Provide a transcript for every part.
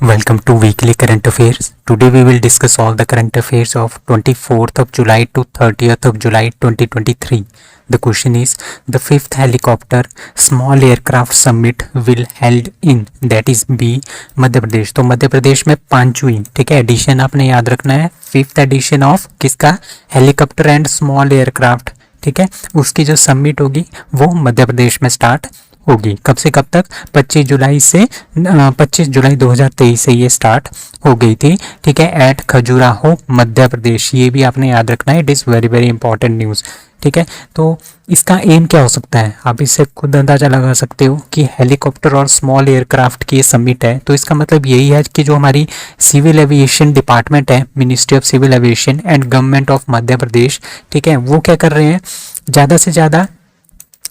Welcome to Weekly Current Affairs. Today we will discuss all the current affairs of 24th of July to 30th of July 2023. The question is, the 5th helicopter small aircraft summit will held in, that is B, Madhya Pradesh. तो मध्य प्रदेश में पांचवी, ठीक है, addition आपने याद रखना है. 5th addition of किसका, हेलीकॉप्टर एंड स्मॉल एयरक्राफ्ट, ठीक है, उसकी जो समिट होगी वो मध्य प्रदेश में स्टार्ट होगी. कब से कब तक, 25 जुलाई 2023 से ये स्टार्ट हो गई थी, ठीक है, एट खजुराहो मध्य प्रदेश. ये भी आपने याद रखना है, it is very very important news, ठीक है. तो इसका एम क्या हो सकता है, आप इससे खुद अंदाजा लगा सकते हो कि हेलीकॉप्टर और स्मॉल एयरक्राफ्ट की समिट है. तो इसका मतलब यही है कि जो हमारी सिविल एविएशन डिपार्टमेंट है, ministry of civil aviation and government of Madhya Pradesh, ठीक है, वो क्या कर रहे हैं, ज़्यादा से ज़्यादा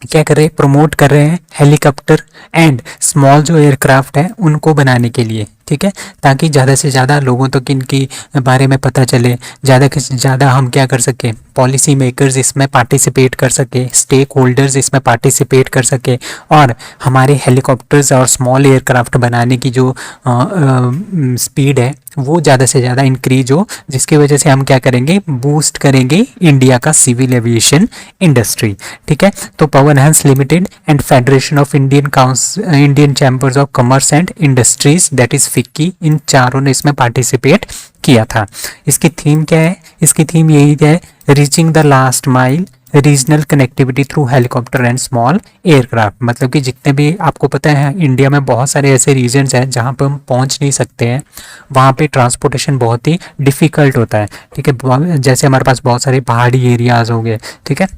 क्या कर रहे हैं, प्रमोट कर रहे हैं हेलीकॉप्टर एंड स्मॉल जो एयरक्राफ्ट है उनको बनाने के लिए, ठीक है, ताकि ज़्यादा से ज़्यादा लोगों तक इनकी बारे में पता चले, ज़्यादा से ज़्यादा हम क्या कर सकें, पॉलिसी मेकर्स इसमें पार्टिसिपेट कर सके, स्टेक होल्डर्स इसमें पार्टिसिपेट कर सके, और हमारे हेलीकॉप्टर्स और स्मॉल एयरक्राफ्ट बनाने की जो स्पीड है वो ज़्यादा से ज़्यादा इंक्रीज हो, जिसकी वजह से हम क्या करेंगे, बूस्ट करेंगे इंडिया का सिविल एविएशन इंडस्ट्री, ठीक है. तो Pawan Hans limited and federation of Indian chambers of commerce and industries, that is FICCI, इन चारों ने इसमें पार्टिसिपेट किया था. इसकी थीम क्या है, इसकी थीम यही है, reaching the last mile regional connectivity through helicopter and small aircraft. मतलब कि जितने भी आपको पता है इंडिया में बहुत सारे ऐसे रीजन्स हैं जहाँ पर हम पहुँच नहीं सकते हैं, वहाँ पे ट्रांसपोर्टेशन बहुत ही डिफ़िकल्ट होता है, ठीक है. जैसे हमारे पास बहुत सारे पहाड़ी एरियाज़ हो गए, ठीक है,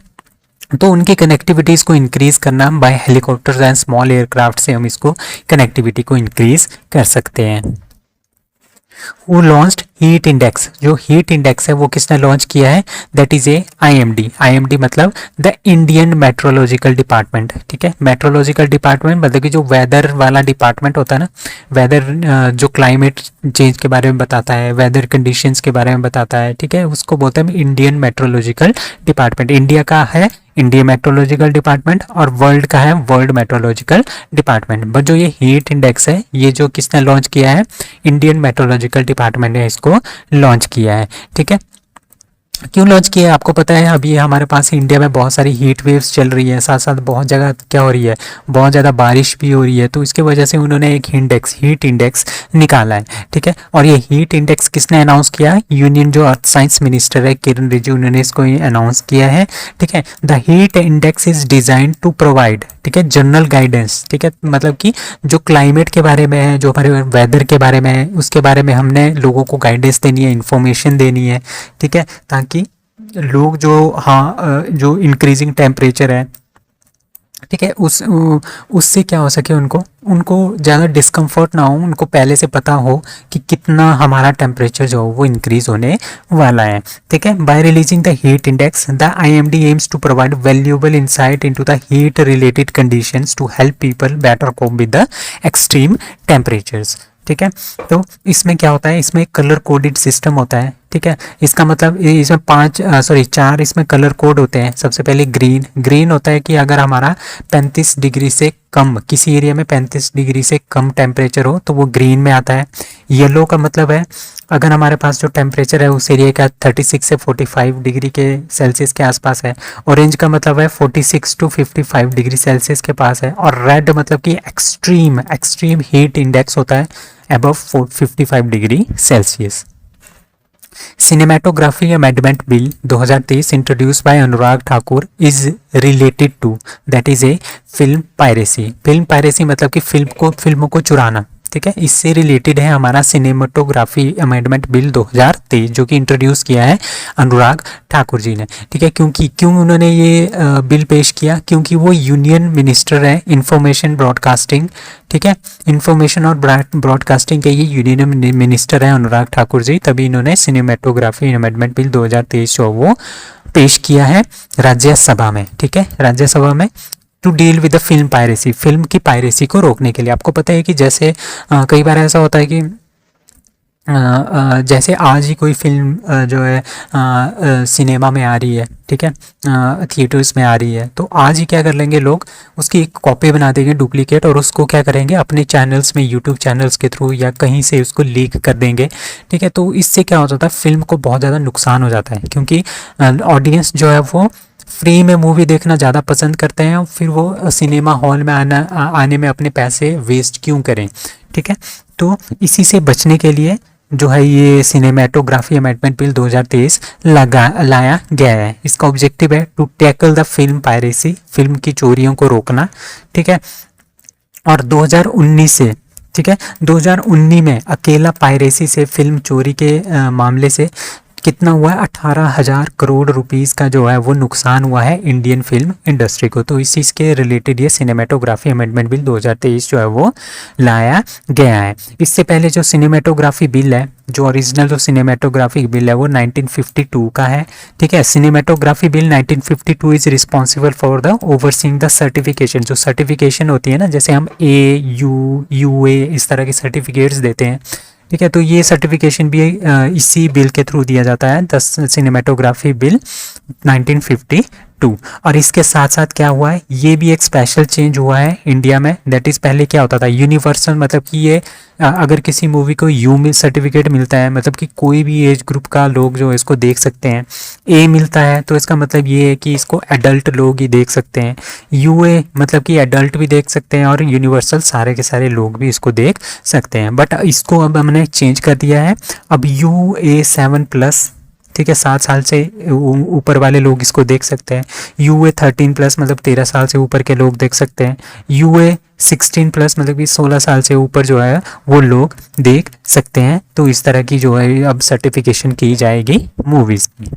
तो उनकी कनेक्टिविटीज़ को इंक्रीज़ करना by helicopters and small aircraft से हम इसको कनेक्टिविटी को इंक्रीज़ कर सकते हैं. वो लॉन्च्ड हीट इंडेक्स, जो हीट इंडेक्स है वो किसने लॉन्च किया है, that is A IMD. IMD मतलब द इंडियन मेट्रोलॉजिकल डिपार्टमेंट, ठीक है. मेट्रोलॉजिकल डिपार्टमेंट मतलब कि जो वेदर वाला डिपार्टमेंट होता है ना, वेदर जो क्लाइमेट चेंज के बारे में बताता है, वेदर कंडीशंस के बारे में बताता है, ठीक है, उसको बोलते हैं इंडियन मेट्रोलॉजिकल डिपार्टमेंट. इंडिया का है इंडियन मेट्रोलॉजिकल डिपार्टमेंट और वर्ल्ड का है वर्ल्ड मेट्रोलॉजिकल डिपार्टमेंट. बट जो ये हीट इंडेक्स है ये जो किसने लॉन्च किया है, इंडियन मेट्रोलॉजिकल डिपार्टमेंट ने इसको लॉन्च किया है, ठीक है. क्यों लॉन्च किया है आपको पता है, अभी हमारे पास इंडिया में बहुत सारी हीट वेव्स चल रही है, साथ साथ बहुत जगह क्या हो रही है, बहुत ज़्यादा बारिश भी हो रही है. तो इसकी वजह से उन्होंने एक हीट इंडेक्स निकाला है, ठीक है. और ये हीट इंडेक्स किसने अनाउंस किया, यूनियन जो अर्थ साइंस मिनिस्टर है किरण रिजिजू, उन्होंने इसको अनाउंस किया है, ठीक है. The heat index is design to provide, ठीक है, जनरल गाइडेंस, ठीक है, मतलब कि जो क्लाइमेट के बारे में है, जो हमारे वेदर के बारे में है, उसके बारे में हमने लोगों को गाइडेंस देनी है, इन्फॉर्मेशन देनी है, ठीक है, ताकि लोग जो इंक्रीजिंग टेम्परेचर है, ठीक है, उससे क्या हो सके, उनको ज़्यादा डिस्कम्फर्ट ना हो, उनको पहले से पता हो कि कितना हमारा टेम्परेचर जो वो इंक्रीज होने वाला है, ठीक है. By releasing the heat index the IMD aims to provide valuable insight into the heat related conditions to help people better cope with the extreme temperatures, ठीक है. तो इसमें क्या होता है, इसमें कलर कोडेड सिस्टम होता है, ठीक है. इसका मतलब इसमें चार इसमें कलर कोड होते हैं. सबसे पहले ग्रीन होता है कि अगर हमारा 35 डिग्री से कम, किसी एरिया में 35 डिग्री से कम टेम्परेचर हो तो वो ग्रीन में आता है. येलो का मतलब है अगर हमारे पास जो टेम्परेचर है उस एरिया का 36 से 45 डिग्री के सेल्सियस के आसपास है. ऑरेंज का मतलब है 46 टू 55 डिग्री सेल्सियस के पास है. और रेड मतलब कि एक्सट्रीम हीट इंडेक्स होता है above 55 degree Celsius. Cinematography amendment bill 2023 introduce by Anurag Thakur is related to, that is a film piracy. Film piracy मतलब कि फिल्मों को चुराना, ठीक है, इससे रिलेटेड है हमारा सिनेमेटोग्राफी अमेंडमेंट बिल 2023 जो कि इंट्रोड्यूस किया है अनुराग ठाकुर जी ने, ठीक है. क्यों उन्होंने ये बिल पेश किया, क्योंकि वो यूनियन मिनिस्टर है इंफॉर्मेशन ब्रॉडकास्टिंग, ठीक है, इंफॉर्मेशन और ब्रॉडकास्टिंग के ये यूनियन मिनिस्टर हैं अनुराग ठाकुर जी, तभी इन्होंने सिनेमेटोग्राफी अमेंडमेंट बिल 2023 जो वो पेश किया है राज्यसभा में, ठीक है, राज्यसभा में, to deal with the film piracy, film की पायरेसी को रोकने के लिए. आपको पता है कि जैसे कई बार ऐसा होता है कि जैसे आज ही कोई फिल्म जो है सिनेमा में आ रही है, ठीक है, थिएटर्स में आ रही है, तो आज ही क्या कर लेंगे लोग, उसकी एक कॉपी बना देंगे डुप्लीकेट, और उसको क्या करेंगे अपने चैनल्स में, यूट्यूब चैनल्स के थ्रू या कहीं से उसको लीक कर देंगे, ठीक है। तो इससे क्या हो जाता है, फिल्म को बहुत ज़्यादा नुकसान हो जाता है, क्योंकि ऑडियंस जो है वो फ्री में मूवी देखना ज़्यादा पसंद करते हैं, और फिर वो सिनेमा हॉल में आने में अपने पैसे वेस्ट क्यों करें, ठीक है। तो इसी से बचने के लिए जो है ये सिनेमेटोग्राफी अमेंडमेंट बिल 2023 लाया गया है। इसका ऑब्जेक्टिव है to tackle the film piracy, film की चोरियों को रोकना, ठीक है। और 2019 से, ठीक है, 2019 में अकेला पायरेसी से, फिल्म चोरी के मामले से कितना हुआ है, 18,000 करोड़ रुपीस का जो है वो नुकसान हुआ है इंडियन फिल्म इंडस्ट्री को। तो इसी के रिलेटेड ये सिनेमेटोग्राफी अमेंडमेंट बिल 2023 जो है वो लाया गया है। इससे पहले जो सिनेमेटोग्राफी बिल है, जो ओरिजिनल जो सिनेमेटोग्राफी बिल है वो 1952 का है, ठीक है। Cinematography bill 1952 is responsible for the overseeing the certification, जो सर्टिफिकेशन होती है ना, जैसे हम AU इस तरह के सर्टिफिकेट्स देते हैं, ठीक है। तो ये सर्टिफिकेशन भी इसी बिल के थ्रू दिया जाता है, द सिनेमेटोग्राफी बिल 1952। और इसके साथ साथ क्या हुआ है, ये भी एक स्पेशल चेंज हुआ है इंडिया में, दैट इज़ पहले क्या होता था यूनिवर्सल, मतलब कि ये अगर किसी मूवी को मिल सर्टिफिकेट मिलता है, मतलब कि कोई भी एज ग्रुप का लोग जो इसको देख सकते हैं, A मिलता है तो इसका मतलब ये है कि इसको एडल्ट लोग ही देख सकते हैं, UA मतलब कि एडल्ट भी देख सकते हैं, और यूनिवर्सल सारे के सारे लोग भी इसको देख सकते हैं। बट इसको अब हमने चेंज कर दिया है, अब UA7+, ठीक है, 7 साल से ऊपर वाले लोग इसको देख सकते हैं। UA13+, मतलब 13 साल से ऊपर के लोग देख सकते हैं। UA16+, मतलब कि 16 साल से ऊपर जो है वो लोग देख सकते हैं। तो इस तरह की जो है अब सर्टिफिकेशन की जाएगी मूवीज़ की।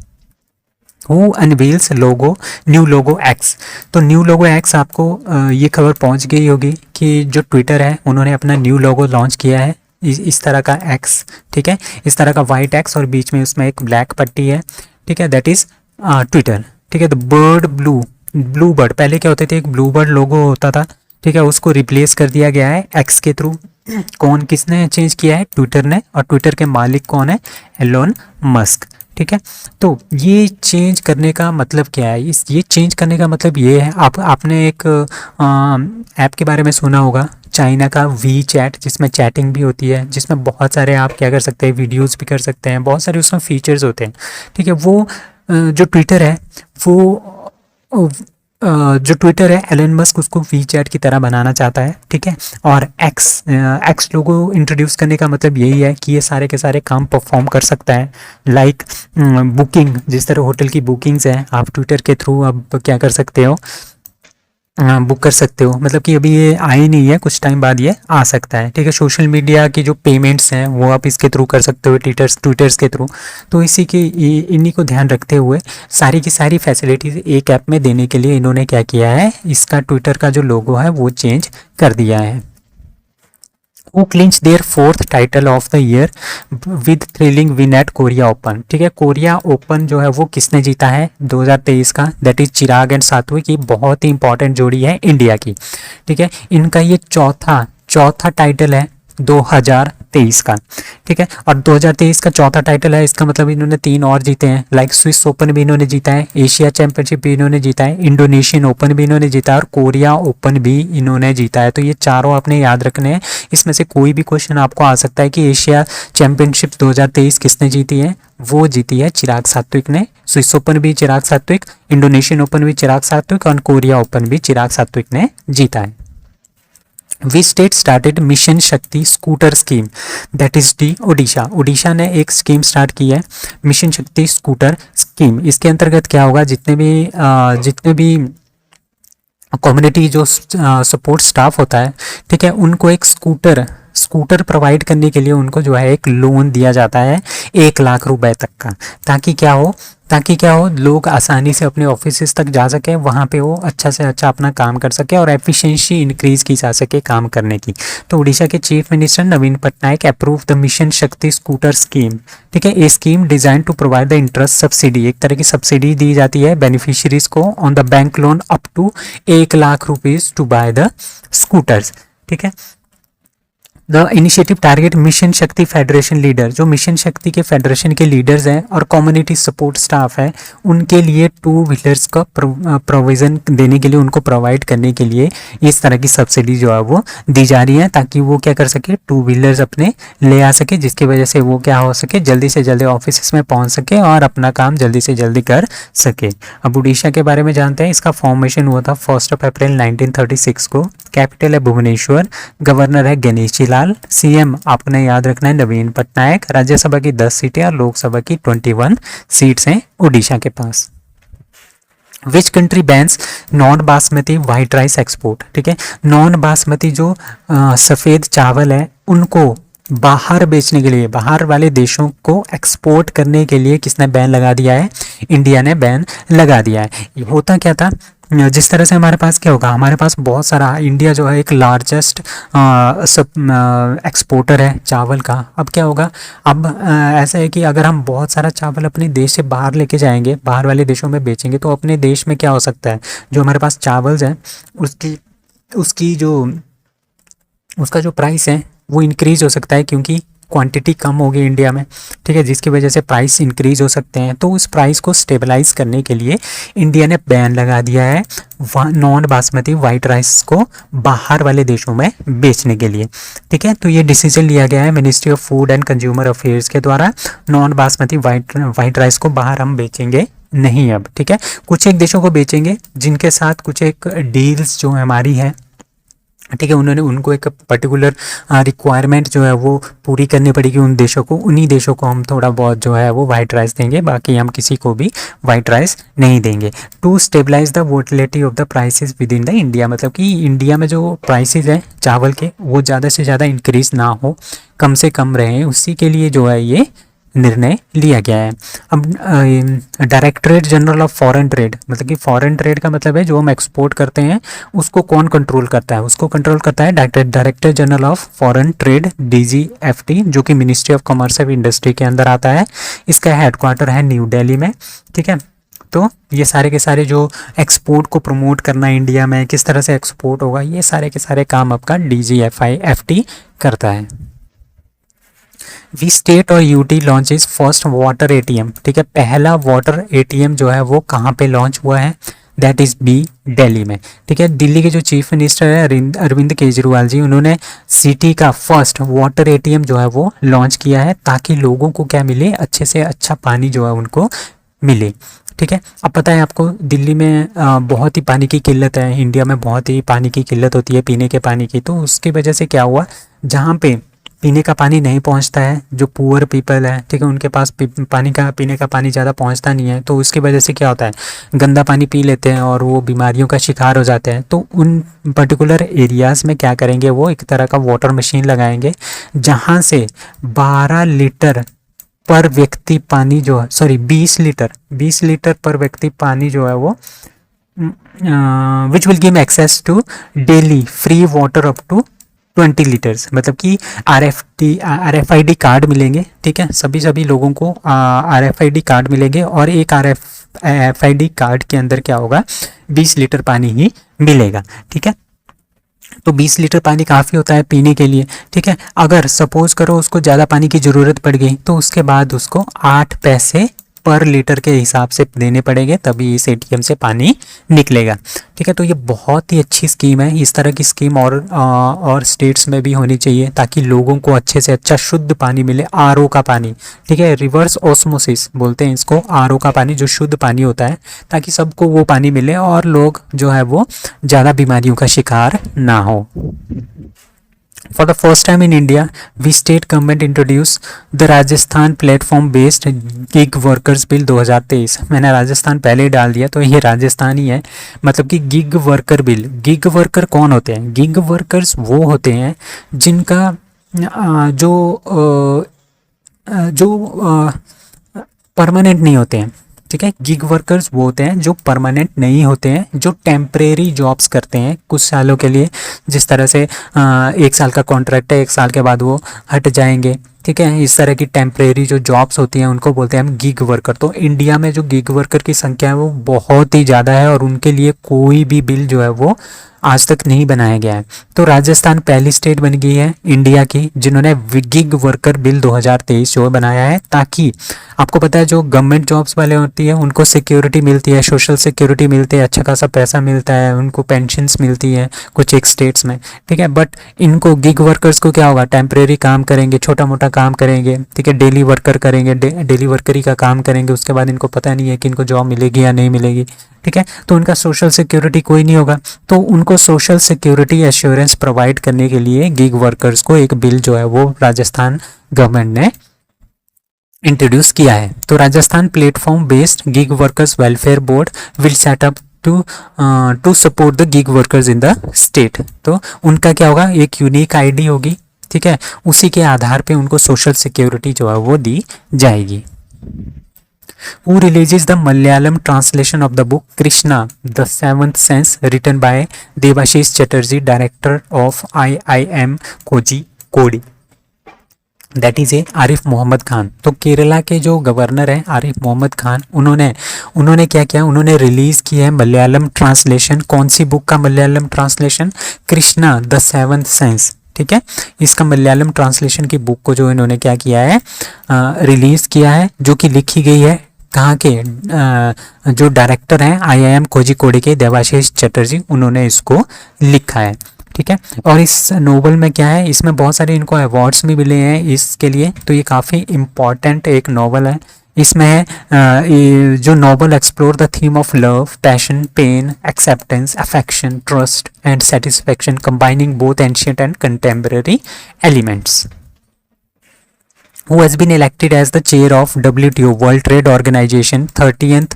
Who unveils logo, new logo x. तो न्यू लोगो एक्स आपको ये खबर पहुंच गई होगी कि जो ट्विटर है उन्होंने अपना न्यू लोगो लॉन्च किया है, इस तरह का एक्स, ठीक है, इस तरह का वाइट एक्स और बीच में उसमें एक ब्लैक पट्टी है, ठीक है, दैट इज़ ट्विटर, ठीक है। द बर्ड ब्लू बर्ड, पहले क्या होते थे, एक ब्लू बर्ड लोगो होता था, ठीक है, उसको रिप्लेस कर दिया गया है एक्स के थ्रू। कौन, किसने चेंज किया है, ट्विटर ने, और ट्विटर के मालिक कौन है, एलोन मस्क, ठीक है। तो ये चेंज करने का मतलब क्या है, ये चेंज करने का मतलब ये है, आपने एक ऐप के बारे में सुना होगा, चाइना का WeChat, जिसमें चैटिंग भी होती है, जिसमें बहुत सारे आप क्या कर सकते हैं, वीडियोस भी कर सकते हैं, बहुत सारे उसमें फीचर्स होते हैं, ठीक है। वो जो ट्विटर है वो जो ट्विटर है एलन मस्क उसको WeChat की तरह बनाना चाहता है, ठीक है। और एक्स लोगो इंट्रोड्यूस करने का मतलब यही है कि ये सारे के सारे काम परफॉर्म कर सकता है, लाइक बुकिंग, जिस तरह होटल की बुकिंग्स हैं, आप ट्विटर के थ्रू अब क्या कर सकते हो, बुक कर सकते हो, मतलब कि अभी ये आई नहीं है, कुछ टाइम बाद ये आ सकता है, ठीक है। सोशल मीडिया की जो पेमेंट्स हैं वो आप इसके थ्रू कर सकते हो, ट्विटर्स के थ्रू। तो इसी के इन्हीं को ध्यान रखते हुए सारी की सारी फैसिलिटीज़ एक ऐप में देने के लिए इन्होंने क्या किया है, इसका ट्विटर का जो लोगो है वो चेंज कर दिया है। Who clinched their 4th title of the year with thrilling win at Korea open, ठीक है। कोरिया ओपन जो है वो किसने जीता है 2023 का, दैट इज चिराग एंड सात्विक। ये बहुत ही इंपॉर्टेंट जोड़ी है इंडिया की, ठीक है। इनका ये चौथा टाइटल है 2023 का, ठीक है। और 2023 का चौथा टाइटल है, इसका मतलब इन्होंने 3 और जीते हैं, लाइक स्विस ओपन भी इन्होंने जीता है, एशिया चैंपियनशिप भी इन्होंने जीता है, इंडोनेशियन ओपन भी इन्होंने जीता है, और कोरिया ओपन भी इन्होंने जीता है। तो ये चारों आपने याद रखने हैं। इसमें से कोई भी क्वेश्चन आपको आ सकता है कि एशिया चैंपियनशिप 2023 किसने जीती है, वो जीती है चिराग सात्विक ने। स्विस ओपन भी चिराग सात्विक, इंडोनेशियन ओपन भी चिराग सात्विक, और कोरिया ओपन भी चिराग सात्विक ने जीता है। Which state started mission Shakti scooter scheme, that is D Odisha. Odisha ने एक स्कीम स्टार्ट की है, मिशन शक्ति स्कूटर स्कीम। इसके अंतर्गत क्या होगा, जितने भी कम्युनिटी जो सपोर्ट स्टाफ होता है, ठीक है, उनको एक स्कूटर प्रोवाइड करने के लिए उनको जो है एक लोन दिया जाता है 1 लाख रुपए तक का, ताकि क्या हो लोग आसानी से अपने ऑफिस तक जा सके, वहाँ पे वो अच्छा से अच्छा अपना काम कर सके और एफिशिएंसी इंक्रीज की जा सके काम करने की। तो उड़ीसा के chief minister Naveen Patnaik approve the mission Shakti scooter scheme, ठीक है। A scheme design to provide the interest subsidy, एक तरह की सब्सिडी दी जाती है बेनिफिशियरीज को on the bank loan up to 1 lakh rupees to buy the scooters, ठीक है। The initiative target mission Shakti federation leader, जो मिशन शक्ति के फेडरेशन के लीडर्स हैं और कम्युनिटी सपोर्ट स्टाफ है, उनके लिए 2 व्हीलर्स का प्रोविज़न देने के लिए, उनको प्रोवाइड करने के लिए इस तरह की सब्सिडी जो है वो दी जा रही है, ताकि वो क्या कर सके, 2 व्हीलर्स अपने ले आ सके, जिसकी वजह से वो क्या हो सके, जल्दी से जल्दी ऑफिस में पहुंच सके और अपना काम जल्दी से जल्दी कर सके। अब उड़ीसा के बारे में जानते हैं। इसका फॉर्मेशन हुआ था 1 अप्रैल 1936 को। कैपिटल है भुवनेश्वर। गवर्नर है गणेशी लाल। सीएम आपने याद रखना है नवीन पटनायक। राज्यसभा की 10 सीटें और लोकसभा की 21 सीट्स हैं उड़ीसा के पास। Which country bans non basmati white rice export, ठीक है। नॉन बासमती जो सफ़ेद चावल है उनको बाहर बेचने के लिए, बाहर वाले देशों को एक्सपोर्ट करने के लिए किसने बैन लगा दिया है? इंडिया ने बैन लगा दिया है। होता क्या था, जिस तरह से हमारे पास क्या होगा, हमारे पास बहुत सारा, इंडिया जो है एक लार्जेस्ट सब एक्सपोर्टर है चावल का। अब क्या होगा, अब ऐसा है कि अगर हम बहुत सारा चावल अपने देश से बाहर लेके जाएंगे, बाहर वाले देशों में बेचेंगे, तो अपने देश में क्या हो सकता है, जो हमारे पास चावल है उसकी उसकी जो उसका जो प्राइस है वो इंक्रीज हो सकता है, क्योंकि क्वांटिटी कम होगी इंडिया में, ठीक है, जिसकी वजह से प्राइस इंक्रीज हो सकते हैं। तो उस प्राइस को स्टेबलाइज करने के लिए इंडिया ने बैन लगा दिया है नॉन बासमती वाइट राइस को बाहर वाले देशों में बेचने के लिए, ठीक है। तो ये डिसीजन लिया गया है ministry of food and consumer affairs के द्वारा। नॉन बासमती वाइट राइस को बाहर हम बेचेंगे नहीं अब, ठीक है। कुछ एक देशों को बेचेंगे जिनके साथ कुछ एक डील्स जो हमारी है, ठीक है, उन्होंने उनको एक पर्टिकुलर रिक्वायरमेंट जो है वो पूरी करनी पड़ेगी उन देशों को। उन्हीं देशों को हम थोड़ा बहुत जो है वो वाइट राइस देंगे, बाकी हम किसी को भी वाइट राइस नहीं देंगे। To stabilise the volatility of the prices within the India, मतलब कि इंडिया में जो प्राइसेस हैं चावल के वो ज़्यादा से ज़्यादा इंक्रीज ना हो, कम से कम रहे, उसी के लिए जो है ये निर्णय लिया गया है। अब directorate general of foreign trade, मतलब कि फॉरेन ट्रेड का मतलब है जो हम एक्सपोर्ट करते हैं उसको कौन कंट्रोल करता है? उसको कंट्रोल करता है director general of foreign trade DGFT, जो कि ministry of commerce and industry के अंदर आता है। इसका हेडक्वार्टर है न्यू दिल्ली में, ठीक है। तो ये सारे के सारे जो एक्सपोर्ट को प्रमोट करना इंडिया में, किस तरह से एक्सपोर्ट होगा, ये सारे के सारे काम आपका DGFT करता है। वी स्टेट और UT launches first water ATM, ठीक है। पहला वाटर ATM जो है वो कहाँ पे लॉन्च हुआ है? दैट इज़ बी दिल्ली में, ठीक है। दिल्ली के जो चीफ मिनिस्टर है अरविंद केजरीवाल जी, उन्होंने सिटी का फर्स्ट वाटर ATM जो है वो लॉन्च किया है, ताकि लोगों को क्या मिले, अच्छे से अच्छा पानी जो है उनको मिले, ठीक है। अब पता है आपको दिल्ली में बहुत ही पानी की किल्लत है, इंडिया में बहुत ही पानी की किल्लत होती है पीने के पानी की। तो उसकी वजह से क्या हुआ, जहाँ पे पीने का पानी नहीं पहुंचता है, जो पुअर पीपल है, ठीक है, उनके पास पीने का पानी ज़्यादा पहुंचता नहीं है, तो उसकी वजह से क्या होता है, गंदा पानी पी लेते हैं और वो बीमारियों का शिकार हो जाते हैं। तो उन पर्टिकुलर एरियाज़ में क्या करेंगे, वो एक तरह का वाटर मशीन लगाएंगे, जहाँ से 12 लीटर पर व्यक्ति पानी जो है, सॉरी 20 लीटर पर व्यक्ति पानी जो है वो which will give access to daily free water up to 20 litres, मतलब कि RFID कार्ड मिलेंगे, ठीक है। सभी लोगों को RFID कार्ड मिलेंगे और एक RFID कार्ड के अंदर क्या होगा, 20 लीटर पानी ही मिलेगा, ठीक है। तो 20 लीटर पानी काफ़ी होता है पीने के लिए, ठीक है। अगर सपोज करो उसको ज़्यादा पानी की ज़रूरत पड़ गई, तो उसके बाद उसको 8 पैसे पर लीटर के हिसाब से देने पड़ेंगे, तभी इस ATM से पानी निकलेगा, ठीक है। तो ये बहुत ही अच्छी स्कीम है। इस तरह की स्कीम और स्टेट्स में भी होनी चाहिए, ताकि लोगों को अच्छे से अच्छा शुद्ध पानी मिले, RO का पानी, ठीक है, रिवर्स ऑस्मोसिस बोलते हैं इसको, RO का पानी जो शुद्ध पानी होता है, ताकि सबको वो पानी मिले और लोग जो है वो ज़्यादा बीमारियों का शिकार ना हो। For the first time in India, we state government introduced the Rajasthan platform based gig workers bill 2023। मैंने राजस्थान पहले ही डाल दिया, तो ये राजस्थान ही है, मतलब कि gig worker bill. Gig worker कौन होते हैं? गिग वर्कर्स वो होते हैं जिनका जो परमानेंट नहीं होते हैं, ठीक है। गिग वर्कर्स वो होते हैं जो परमानेंट नहीं होते हैं, जो टेम्परेरी जॉब्स करते हैं कुछ सालों के लिए, जिस तरह से 1 साल का कॉन्ट्रैक्ट है, 1 साल के बाद वो हट जाएंगे, ठीक है। इस तरह की टेम्परेरी जो जॉब्स होती हैं उनको बोलते हैं हम गिग वर्कर। तो इंडिया में जो गिग वर्कर की संख्या है वो बहुत ही ज़्यादा है और उनके लिए कोई भी बिल जो है वो आज तक नहीं बनाया गया है। तो राजस्थान पहली स्टेट बन गई है इंडिया की जिन्होंने गिग वर्कर बिल 2023 जो बनाया है, ताकि आपको पता है जो गवर्नमेंट जॉब्स वाले होती है उनको सिक्योरिटी मिलती है, सोशल सिक्योरिटी मिलती है, अच्छा खासा पैसा मिलता है, उनको पेंशन्स मिलती है कुछ एक स्टेट्स में, ठीक है। बट इनको गिग वर्कर्स को क्या होगा, टेम्परेरी काम करेंगे, छोटा मोटा काम करेंगे, ठीक है, डेली वर्कर करेंगे, डेली वर्करी का काम करेंगे, उसके बाद इनको पता नहीं है कि इनको जॉब मिलेगी या नहीं मिलेगी, ठीक है। तो उनका सोशल सिक्योरिटी कोई नहीं होगा। तो उनको सोशल सिक्योरिटी एश्योरेंस प्रोवाइड करने के लिए गिग वर्कर्स को एक बिल जो है वो राजस्थान गवर्नमेंट ने इंट्रोड्यूस किया है। तो Rajasthan platform based gig workers welfare board will set up to support the gig workers in the state. तो उनका क्या होगा, एक यूनिक आईडी होगी, ठीक है, उसी के आधार पे उनको सोशल सिक्योरिटी जो है वो दी जाएगी। Who releases the Malayalam translation of the book Krishna, The Seventh Sense, written by Devashish Chatterjee, director of IIM Kozhikode? That is a Arif Mohammad Khan. तो केरला के जो गवर्नर हैं आरिफ मोहम्मद खान, उन्होंने क्या किया, उन्होंने रिलीज की है मलयालम ट्रांसलेशन। कौन सी बुक का Malayalam translation? Krishna the seventh sense, ठीक है। इसका मलयालम ट्रांसलेशन की बुक को जो इन्होंने क्या किया है, रिलीज किया है, जो कि लिखी गई है कहाँ के, जो डायरेक्टर हैं IIM कोझिकोड के देवाशीष चटर्जी, उन्होंने इसको लिखा है, ठीक है। और इस नोवेल में क्या है, इसमें बहुत सारे इनको अवार्ड्स भी मिले हैं इसके लिए। तो ये काफ़ी इम्पॉर्टेंट एक नोवेल है। इसमें है जो novel explore the theme of love, passion, pain, acceptance, affection, trust and satisfaction, combining both ancient and contemporary elements. Who has been elected as the chair of WTO World Trade Organization 30th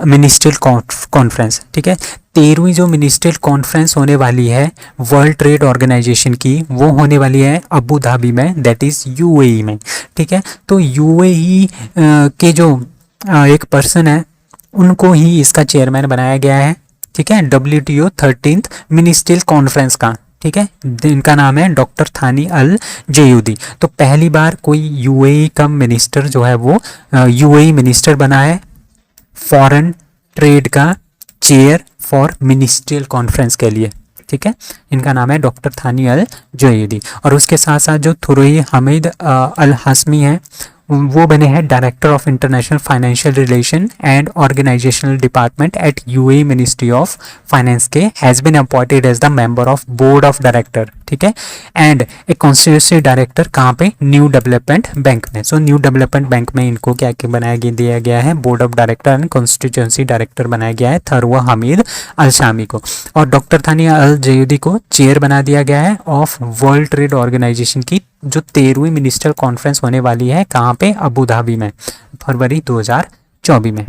ministerial conference, ठीक है। 13वीं जो ministerial conference होने वाली है world trade organisation की, वो होने वाली है अबू धाबी में, दैट इज़ UAE में, ठीक है। तो UAE के जो एक पर्सन है उनको ही इसका चेयरमैन बनाया गया है, ठीक है, WTO 13th मिनिस्ट्रियल कॉन्फ्रेंस का, ठीक है। इनका नाम है डॉक्टर थानी अल जयूदी। तो पहली बार कोई UAE का मिनिस्टर जो है वो UAE मिनिस्टर बना है फॉरेन ट्रेड का चेयर फॉर मिनिस्ट्रियल कॉन्फ्रेंस के लिए, ठीक है। इनका नाम है डॉक्टर थानी अल जयूदी। और उसके साथ साथ जो थुरई हमीद अल हाशमी है वो बने हैं director of international financial relation and organizational department at UAE ministry of finance के, has been appointed as the member of board of director, ठीक है, एंड ए कॉन्स्टिट्यूंसी डायरेक्टर कहाँ पे, न्यू डेवलपमेंट बैंक में। सो न्यू डेवलपमेंट बैंक में इनको क्या क्या बनाया दिया गया है, board of director and constituency director बनाया गया है थरवा हमीद अल शामी को। और डॉक्टर थानिया अल जयूदी को चेयर बना दिया गया है ऑफ वर्ल्ड ट्रेड ऑर्गेनाइजेशन की जो 13वीं मिनिस्टर कॉन्फ्रेंस होने वाली है कहाँ पे, अबू धाबी में, फरवरी 2024 में।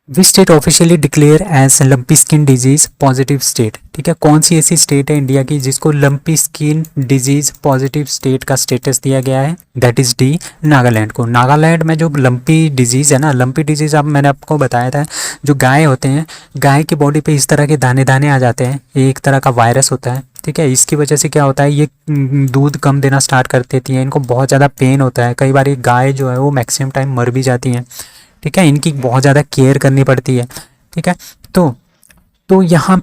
Which state officially declare as lumpy skin disease positive state, ठीक है। कौन सी ऐसी स्टेट है इंडिया की जिसको lumpy skin disease positive state का स्टेटस दिया गया है, दैट इज डी, नागालैंड को। नागालैंड में जो लंपी डिजीज है ना, लंपी डिजीज अब मैंने आपको बताया था, जो गाय होते हैं, गाय की बॉडी पे इस तरह के दाने दाने आ जाते हैं, ये एक तरह का वायरस होता है, ठीक है। इसकी वजह से क्या होता है, ये दूध कम देना स्टार्ट कर देती है, इनको बहुत ज़्यादा पेन होता है, कई बार ये गाय जो है वो मैक्सिमम टाइम मर भी जाती हैं, ठीक है। इनकी बहुत ज़्यादा केयर करनी पड़ती है, ठीक है। तो यहाँ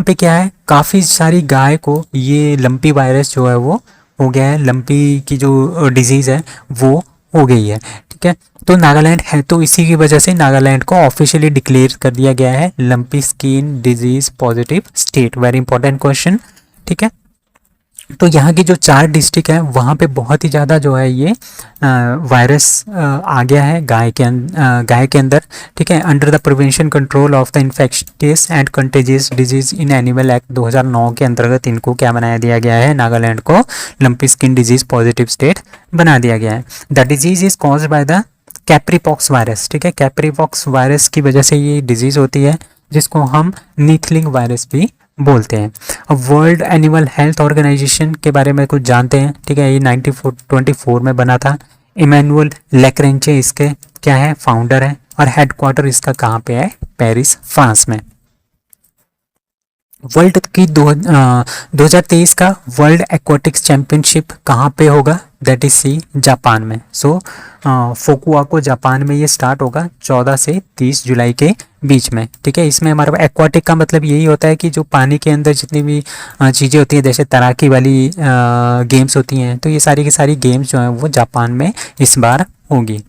पे क्या है, काफ़ी सारी गाय को ये लंपी वायरस जो है वो हो गया है, लंपी की जो डिजीज़ है वो हो गई है, ठीक है। तो नागालैंड है, तो इसी की वजह से नागालैंड को ऑफिशियली डिक्लेयर कर दिया गया है lumpy skin disease positive state. Very important question, ठीक है। तो यहाँ की जो 4 डिस्ट्रिक्ट है वहाँ पे बहुत ही ज़्यादा जो है ये वायरस आ गया है गाय के अंदर, ठीक है। Under the prevention control of the infectious and contagious disease in animal act 2009 के अंतर्गत इनको क्या बनाया दिया गया है, नागालैंड को lumpy skin disease positive state बना दिया गया है। The disease is caused by the capripox virus, ठीक है। कैप्रीपॉक्स वायरस की वजह से ये डिजीज़ होती है जिसको हम नीथलिंग वायरस भी बोलते हैं। अब वर्ल्ड एनिमल हेल्थ ऑर्गेनाइजेशन के बारे में कुछ जानते हैं, ठीक है। ये 1924 में बना था। इमैनुअल लेक्रेंचे इसके क्या है, फाउंडर है, और हेडक्वार्टर इसका कहाँ पे है, पेरिस, फ्रांस में। वर्ल्ड की 2023 का वर्ल्ड एक्वाटिक्स चैंपियनशिप कहाँ पे होगा? दैट इज सी जापान में। सो फुकुओका जापान में ये स्टार्ट होगा 14 से 30 जुलाई के बीच में। ठीक है, इसमें हमारा एक्वाटिक का मतलब यही होता है कि जो पानी के अंदर जितनी भी चीज़ें होती हैं, जैसे तैराकी वाली गेम्स होती हैं, तो ये सारी की सारी गेम्स जो हैं वो जापान में इस बार होंगी।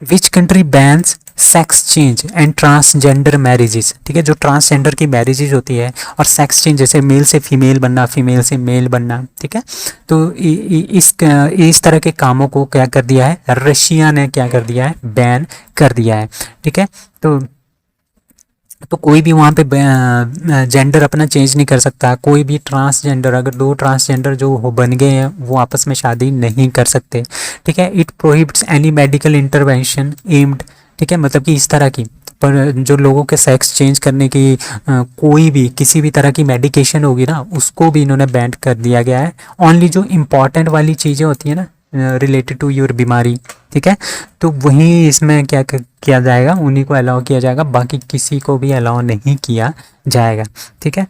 विच country bans sex change and transgender marriages? ठीक है, जो ट्रांसजेंडर की मैरिजेज होती है और सेक्स चेंज, जैसे मेल से फीमेल बनना, फीमेल से मेल बनना, ठीक है, तो इस तरह के कामों को क्या कर दिया है, रशिया ने क्या कर दिया है, बैन कर दिया है। ठीक है, तो कोई भी वहाँ पे जेंडर अपना चेंज नहीं कर सकता। कोई भी ट्रांसजेंडर, अगर दो ट्रांसजेंडर जो बन गए हैं वो आपस में शादी नहीं कर सकते। ठीक है, it prohibits any medical intervention aimed, ठीक है, मतलब कि इस तरह की, पर जो लोगों के सेक्स चेंज करने की कोई भी किसी भी तरह की मेडिकेशन होगी ना, उसको भी इन्होंने बैन कर दिया गया है। ओनली जो इम्पॉर्टेंट वाली चीज़ें होती है ना, रिलेटेड टू योर बीमारी, ठीक है, तो वहीं इसमें क्या किया जाएगा, उन्हीं को अलाउ किया जाएगा, बाकी किसी को भी अलाउ नहीं किया जाएगा। ठीक है,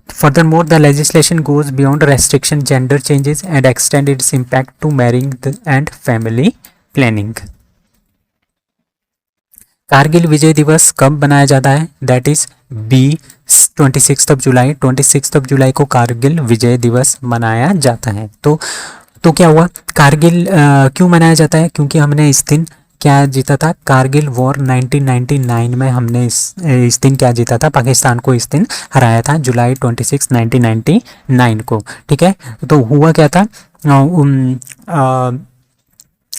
furthermore the legislation goes beyond restriction gender changes and extend its impact to marrying and family planning. Kargil Vijay Diwas कब मनाया जाता है? That is B 26 July. 26 जुलाई को कारगिल विजय दिवस मनाया जाता है। तो क्या हुआ, कारगिल क्यों मनाया जाता है? क्योंकि हमने इस दिन क्या जीता था, कारगिल वॉर 1999 में हमने इस दिन क्या जीता था, पाकिस्तान को इस दिन हराया था, जुलाई 26 1999 को। ठीक है, तो हुआ क्या था,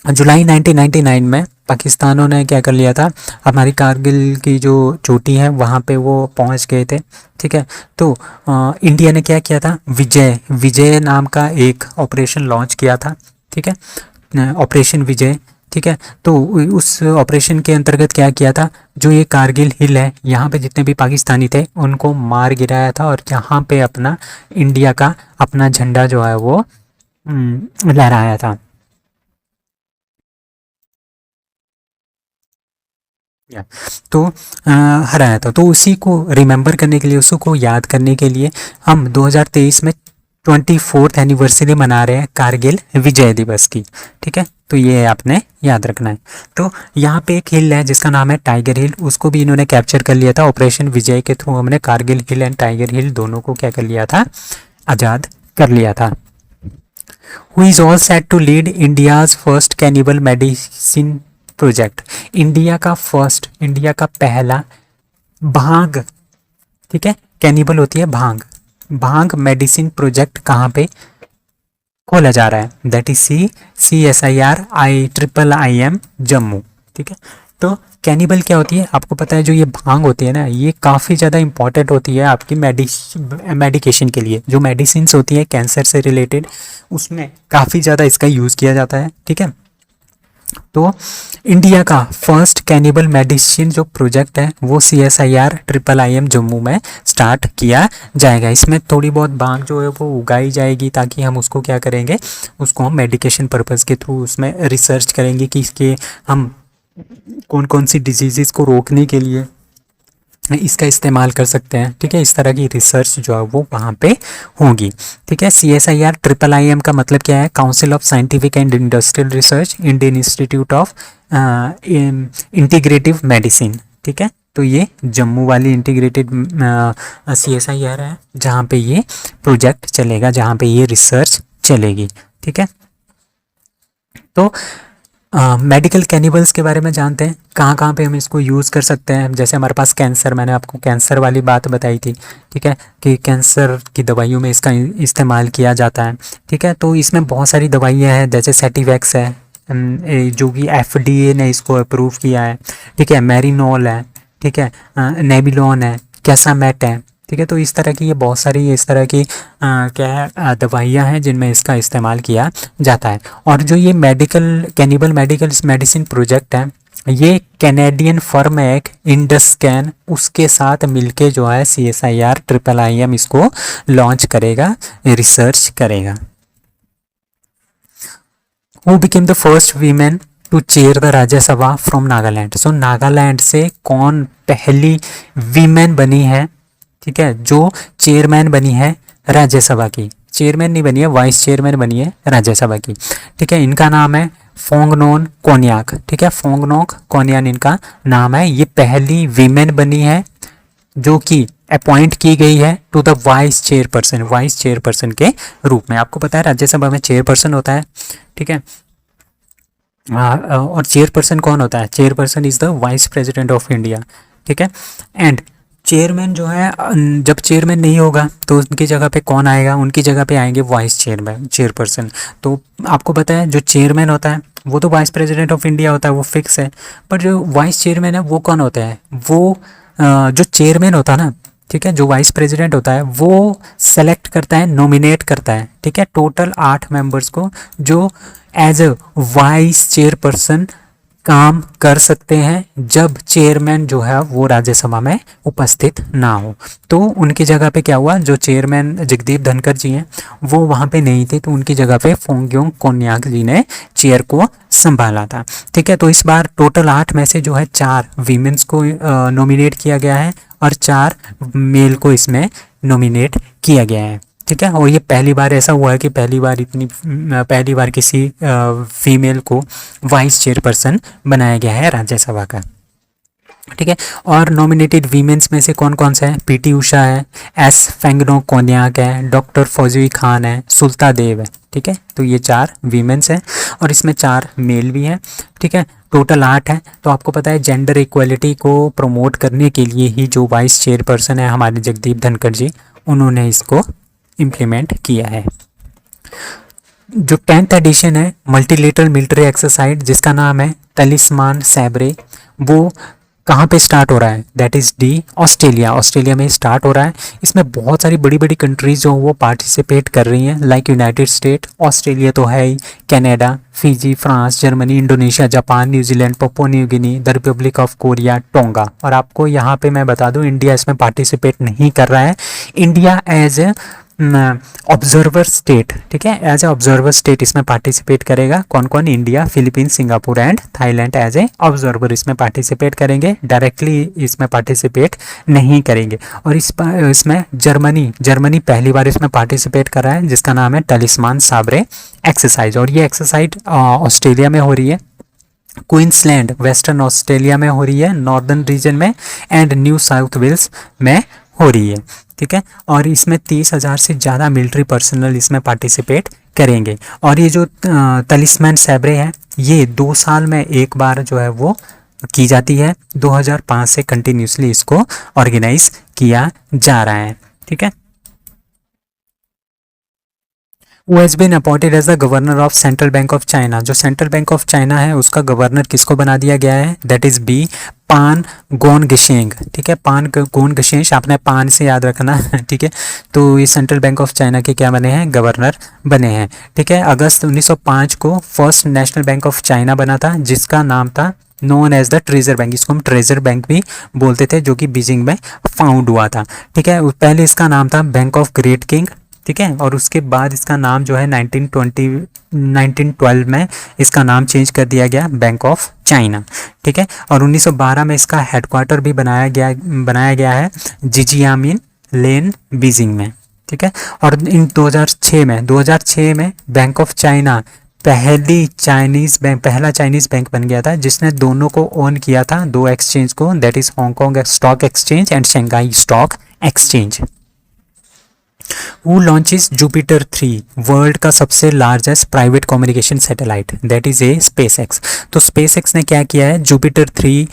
जुलाई 1999 में पाकिस्तानों ने क्या कर लिया था, हमारी कारगिल की जो चोटी है वहाँ पे वो पहुँच गए थे। ठीक है, तो इंडिया ने क्या किया था, विजय नाम का एक ऑपरेशन लॉन्च किया था। ठीक है, ऑपरेशन विजय। ठीक है, तो उस ऑपरेशन के अंतर्गत क्या किया था, जो ये कारगिल हिल है, यहाँ पे जितने भी पाकिस्तानी थे उनको मार गिराया था और यहाँ पे अपना इंडिया का अपना झंडा जो है वो लहराया था। तो हराया था। तो उसी को रिमेंबर करने के लिए, उसी को याद करने के लिए हम 2023 में 24th एनिवर्सरी मना रहे हैं कारगिल विजय दिवस की। ठीक है, तो ये आपने याद रखना है। तो यहाँ पे एक हिल है जिसका नाम है टाइगर हिल, उसको भी इन्होंने कैप्चर कर लिया था ऑपरेशन विजय के थ्रू। हमने कारगिल हिल एंड टाइगर हिल दोनों को क्या कर लिया था, आज़ाद कर लिया था। Who is all set to lead India's first cannabis medicine project? India का पहला भांग, ठीक है, कैनिबल होती है भांग मेडिसिन प्रोजेक्ट कहाँ पे खोला जा रहा है? That is CSIR IIIM Jammu. ठीक है, तो कैनिबल क्या होती है आपको पता है, जो ये भांग होती है ना, ये काफ़ी ज़्यादा इंपॉर्टेंट होती है आपकी मेडिकेशन के लिए। जो मेडिसिन होती है कैंसर से रिलेटेड, उसमें काफ़ी ज़्यादा इसका यूज़ किया जाता है। ठीक है, तो इंडिया का फर्स्ट कैनिबल मेडिसिन जो प्रोजेक्ट है वो CSIR IIIM जम्मू में स्टार्ट किया जाएगा। इसमें थोड़ी बहुत भांग जो है वो उगाई जाएगी ताकि हम उसको क्या करेंगे, उसको हम मेडिकेशन पर्पज़ के थ्रू उसमें रिसर्च करेंगे कि इसके हम कौन कौन सी डिजीज़ को रोकने के लिए इसका इस्तेमाल कर सकते हैं। ठीक है, इस तरह की रिसर्च जो है वो वहाँ पे होगी। ठीक है, CSIR IIIM का मतलब क्या है, council of scientific and industrial research, Indian institute of integrative medicine. ठीक है, तो ये जम्मू वाली इंटीग्रेटेड CSIR है जहाँ पे ये प्रोजेक्ट चलेगा, जहाँ पे ये रिसर्च चलेगी। ठीक है, तो मेडिकल कैनिबल्स के बारे में जानते हैं, कहाँ पे हम इसको यूज़ कर सकते हैं। जैसे हमारे पास कैंसर, मैंने आपको कैंसर वाली बात बताई थी। ठीक है, कि कैंसर की दवाइयों में इसका इस्तेमाल किया जाता है। ठीक है, तो इसमें बहुत सारी दवाइयाँ हैं, जैसे सेटिवैक्स है जो कि FDA ने इसको अप्रूव किया है। ठीक है, मैरिनोल है, ठीक है, नेबिलोन है, कैसामेट है। ठीक है, तो इस तरह की ये बहुत सारी इस तरह की क्या है दवाइयाँ हैं जिनमें इसका इस्तेमाल किया जाता है। और जो ये कैनिबल मेडिकल मेडिसिन प्रोजेक्ट है, ये कैनेडियन फर्म है एक इंडस्कैन, उसके साथ मिलके जो है CSIR IIIM इसको लॉन्च करेगा, रिसर्च करेगा। Who became the first women to chair the Rajya Sabha from Nagaland? So Nagaland से कौन पहली वीमेन बनी है ठीक है, जो चेयरमैन बनी है राज्यसभा की, चेयरमैन नहीं बनी है, वाइस चेयरमैन बनी है राज्यसभा की। ठीक है, इनका नाम है फोंगनोन कोन्याक। ठीक है, फोंगनोक कोन्यान इनका नाम है। ये पहली वीमेन बनी है जो कि अपॉइंट की गई है to the vice chairperson, vice chairperson के रूप में। आपको पता है राज्यसभा में चेयरपर्सन होता है। ठीक है, और चेयरपर्सन कौन होता है? Chairperson is the vice president of India. ठीक है, एंड चेयरमैन जो है, जब चेयरमैन नहीं होगा तो उनकी जगह पे कौन आएगा? उनकी जगह पे आएंगे वाइस चेयरमैन, चेयरपर्सन। तो आपको पता है जो चेयरमैन होता है वो तो वाइस प्रेसिडेंट ऑफ इंडिया होता है, वो फिक्स है। पर जो वाइस चेयरमैन है वो कौन होता है? वो जो चेयरमैन होता है ना, ठीक है, जो वाइस प्रेसिडेंट होता है वो सेलेक्ट करता है, नॉमिनेट करता है। ठीक है, टोटल 8 मेंबर्स को जो एज अ वाइस चेयरपर्सन काम कर सकते हैं जब चेयरमैन जो है वो राज्यसभा में उपस्थित ना हो। तो उनकी जगह पे क्या हुआ, जो चेयरमैन जगदीप धनखड़ जी हैं वो वहाँ पे नहीं थे, तो उनकी जगह पे फोंग्योंग कोन्याक जी ने चेयर को संभाला था। ठीक है, तो इस बार टोटल 8 में से जो है 4 वीमेंस को नॉमिनेट किया गया है और 4 मेल को इसमें नॉमिनेट किया गया है। ठीक है, और ये पहली बार ऐसा हुआ है कि पहली बार किसी फीमेल को वाइस चेयरपर्सन बनाया गया है राज्यसभा का। ठीक है, और नॉमिनेटेड वीमेंस में से कौन कौन से हैं? पीटी उषा है, एस फेंगनो कोन्याक है, डॉक्टर फौजी खान है, सुल्ता देव है। ठीक है, तो ये 4 वीमेंस हैं और इसमें 4 मेल भी हैं। ठीक है, टोटल 8 है। तो आपको पता है जेंडर इक्वलिटी को प्रमोट करने के लिए ही जो वाइस चेयरपर्सन है हमारे जगदीप धनखड़ जी, उन्होंने इसको इम्प्लीमेंट किया है। जो 10th एडिशन है मल्टीलेटरल मिलिट्री एक्सरसाइज जिसका नाम है तलिस्मान सैब्रे, वो कहाँ पे स्टार्ट हो रहा है? That is D Australia, Australia में स्टार्ट हो रहा है। इसमें बहुत सारी बड़ी बड़ी कंट्रीज जो वो पार्टिसिपेट कर रही हैं, लाइक यूनाइटेड स्टेट, ऑस्ट्रेलिया तो है ही, Canada, Fiji, France, Germany, Indonesia, Japan, New Zealand, Papua New Guinea, the Republic of Korea, Tonga. और आपको यहाँ पे मैं बता दूँ इंडिया इसमें पार्टिसिपेट नहीं कर रहा है। India as a observer state, ठीक है, एज ए ऑब्जर्वर स्टेट इसमें पार्टिसिपेट करेगा। कौन कौन? India, Philippines, Singapore and Thailand as a observer इसमें पार्टिसिपेट करेंगे, डायरेक्टली इसमें पार्टिसिपेट नहीं करेंगे। और इसमें जर्मनी पहली बार इसमें पार्टिसिपेट कर रहा है जिसका नाम है टलिस्मान साब्रे एक्सरसाइज। और ये एक्सरसाइज ऑस्ट्रेलिया में हो रही है, क्वींसलैंड वेस्टर्न ऑस्ट्रेलिया में हो रही है, नॉर्दर्न रीजन में, एंड न्यू साउथ वेल्स में हो रही है। ठीक है, और इसमें 30,000 से ज़्यादा मिलिट्री पर्सनल इसमें पार्टिसिपेट करेंगे। और ये जो तलिस्मान सैब्रे है ये 2 साल में एक बार जो है वो की जाती है। 2005 से कंटिन्यूसली इसको ऑर्गेनाइज किया जा रहा है। ठीक है, who has been appointed as the governor of central bank of China. जो सेंट्रल बैंक ऑफ चाइना है उसका गवर्नर किसको बना दिया गया है? दैट इज बी पान गोन गशेंग। ठीक है, पान गोन गशेंग, आपने पान से याद रखना। ठीक है, तो ये सेंट्रल बैंक ऑफ चाइना के क्या बने हैं? गवर्नर बने हैं। ठीक है, अगस्त 1905 को first national bank of China बना था जिसका नाम था known as the treasure bank. इसको हम ट्रेजर बैंक भी बोलते थे, जो कि बीजिंग में फाउंड हुआ था। ठीक है, पहले इसका नाम था बैंक ऑफ ग्रेट किंग। ठीक है, और उसके बाद इसका नाम जो है 1912 में इसका नाम चेंज कर दिया गया बैंक ऑफ चाइना। ठीक है, और 1912 में इसका हेडक्वार्टर भी बनाया गया है जिजियामिन लेन बीजिंग में। ठीक है, और इन 2006 में बैंक ऑफ चाइना पहला चाइनीज बैंक बन गया था जिसने दोनों को ओन किया था, 2 एक्सचेंज को, that is Hong Kong stock exchange and Shanghai stock exchange. Who launches Jupiter 3, world का सबसे largest private communication satellite? That is A SpaceX। तो SpaceX ने क्या किया है? Jupiter 3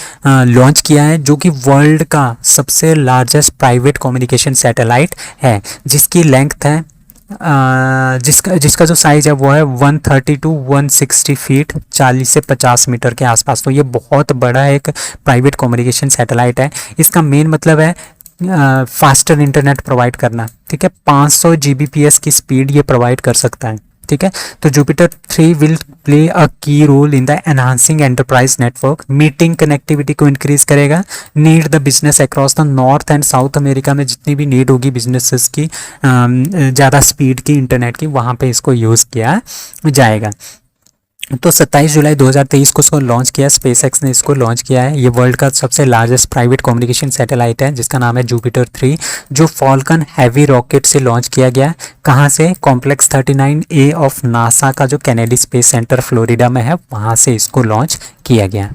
लॉन्च किया है जो कि वर्ल्ड का सबसे लार्जेस्ट प्राइवेट कम्युनिकेशन सैटेलाइट है, जिसकी लेंथ है जिसका जो साइज़ है वो है 130 to 160 फीट, 40 से 50 मीटर के आसपास। तो ये बहुत बड़ा एक प्राइवेट कम्युनिकेशन सैटेलाइट है। इसका मेन मतलब है फास्टर इंटरनेट प्रोवाइड करना। ठीक है, 500 Gbps की स्पीड ये प्रोवाइड कर सकता है। ठीक है, तो Jupiter 3 will play a key role in the enhancing enterprise network, meeting connectivity को इंक्रीज करेगा, need the business across the north and south America में जितनी भी नीड होगी बिजनेसेस की ज़्यादा स्पीड की इंटरनेट की, वहाँ पे इसको यूज़ किया जाएगा। तो 27 जुलाई 2023 को इसको लॉन्च किया, स्पेस एक्स ने इसको लॉन्च किया है। ये वर्ल्ड का सबसे लार्जेस्ट प्राइवेट कम्युनिकेशन सैटेलाइट है जिसका नाम है जुपिटर 3, जो फॉल्कन हैवी रॉकेट से लॉन्च किया गया है। कहाँ से? कॉम्प्लेक्स 39A ऑफ नासा का जो कैनेडी स्पेस सेंटर फ्लोरिडा में है, वहाँ से इसको लॉन्च किया गया।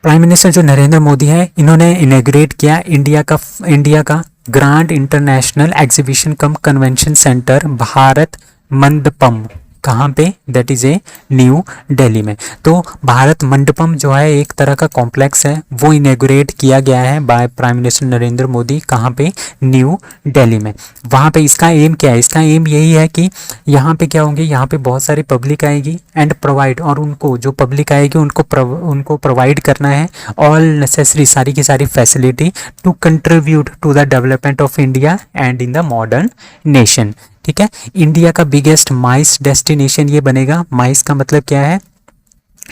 प्राइम मिनिस्टर जो नरेंद्र मोदी है, इन्होंने इनॉग्रेट किया इंडिया का ग्रांड इंटरनेशनल एग्जीबिशन कम कन्वेंशन सेंटर भारत मंडपम। कहाँ पे? That is a new Delhi में। तो भारत मंडपम जो है एक तरह का कॉम्प्लेक्स है, वो इनॉग्रेट किया गया है by prime minister Narendra Modi. कहाँ पे? न्यू दिल्ली में। वहाँ पे इसका एम क्या है? इसका एम यही है कि यहाँ पे क्या होंगे, यहाँ पे बहुत सारी पब्लिक आएगी एंड प्रोवाइड, और उनको जो पब्लिक आएगी उनको प्रोवाइड करना है ऑल नेसेसरी, सारी की सारी facility to contribute to the development of India and in the modern nation. ठीक है, इंडिया का बिगेस्ट माइस डेस्टिनेशन ये बनेगा। माइस का मतलब क्या है?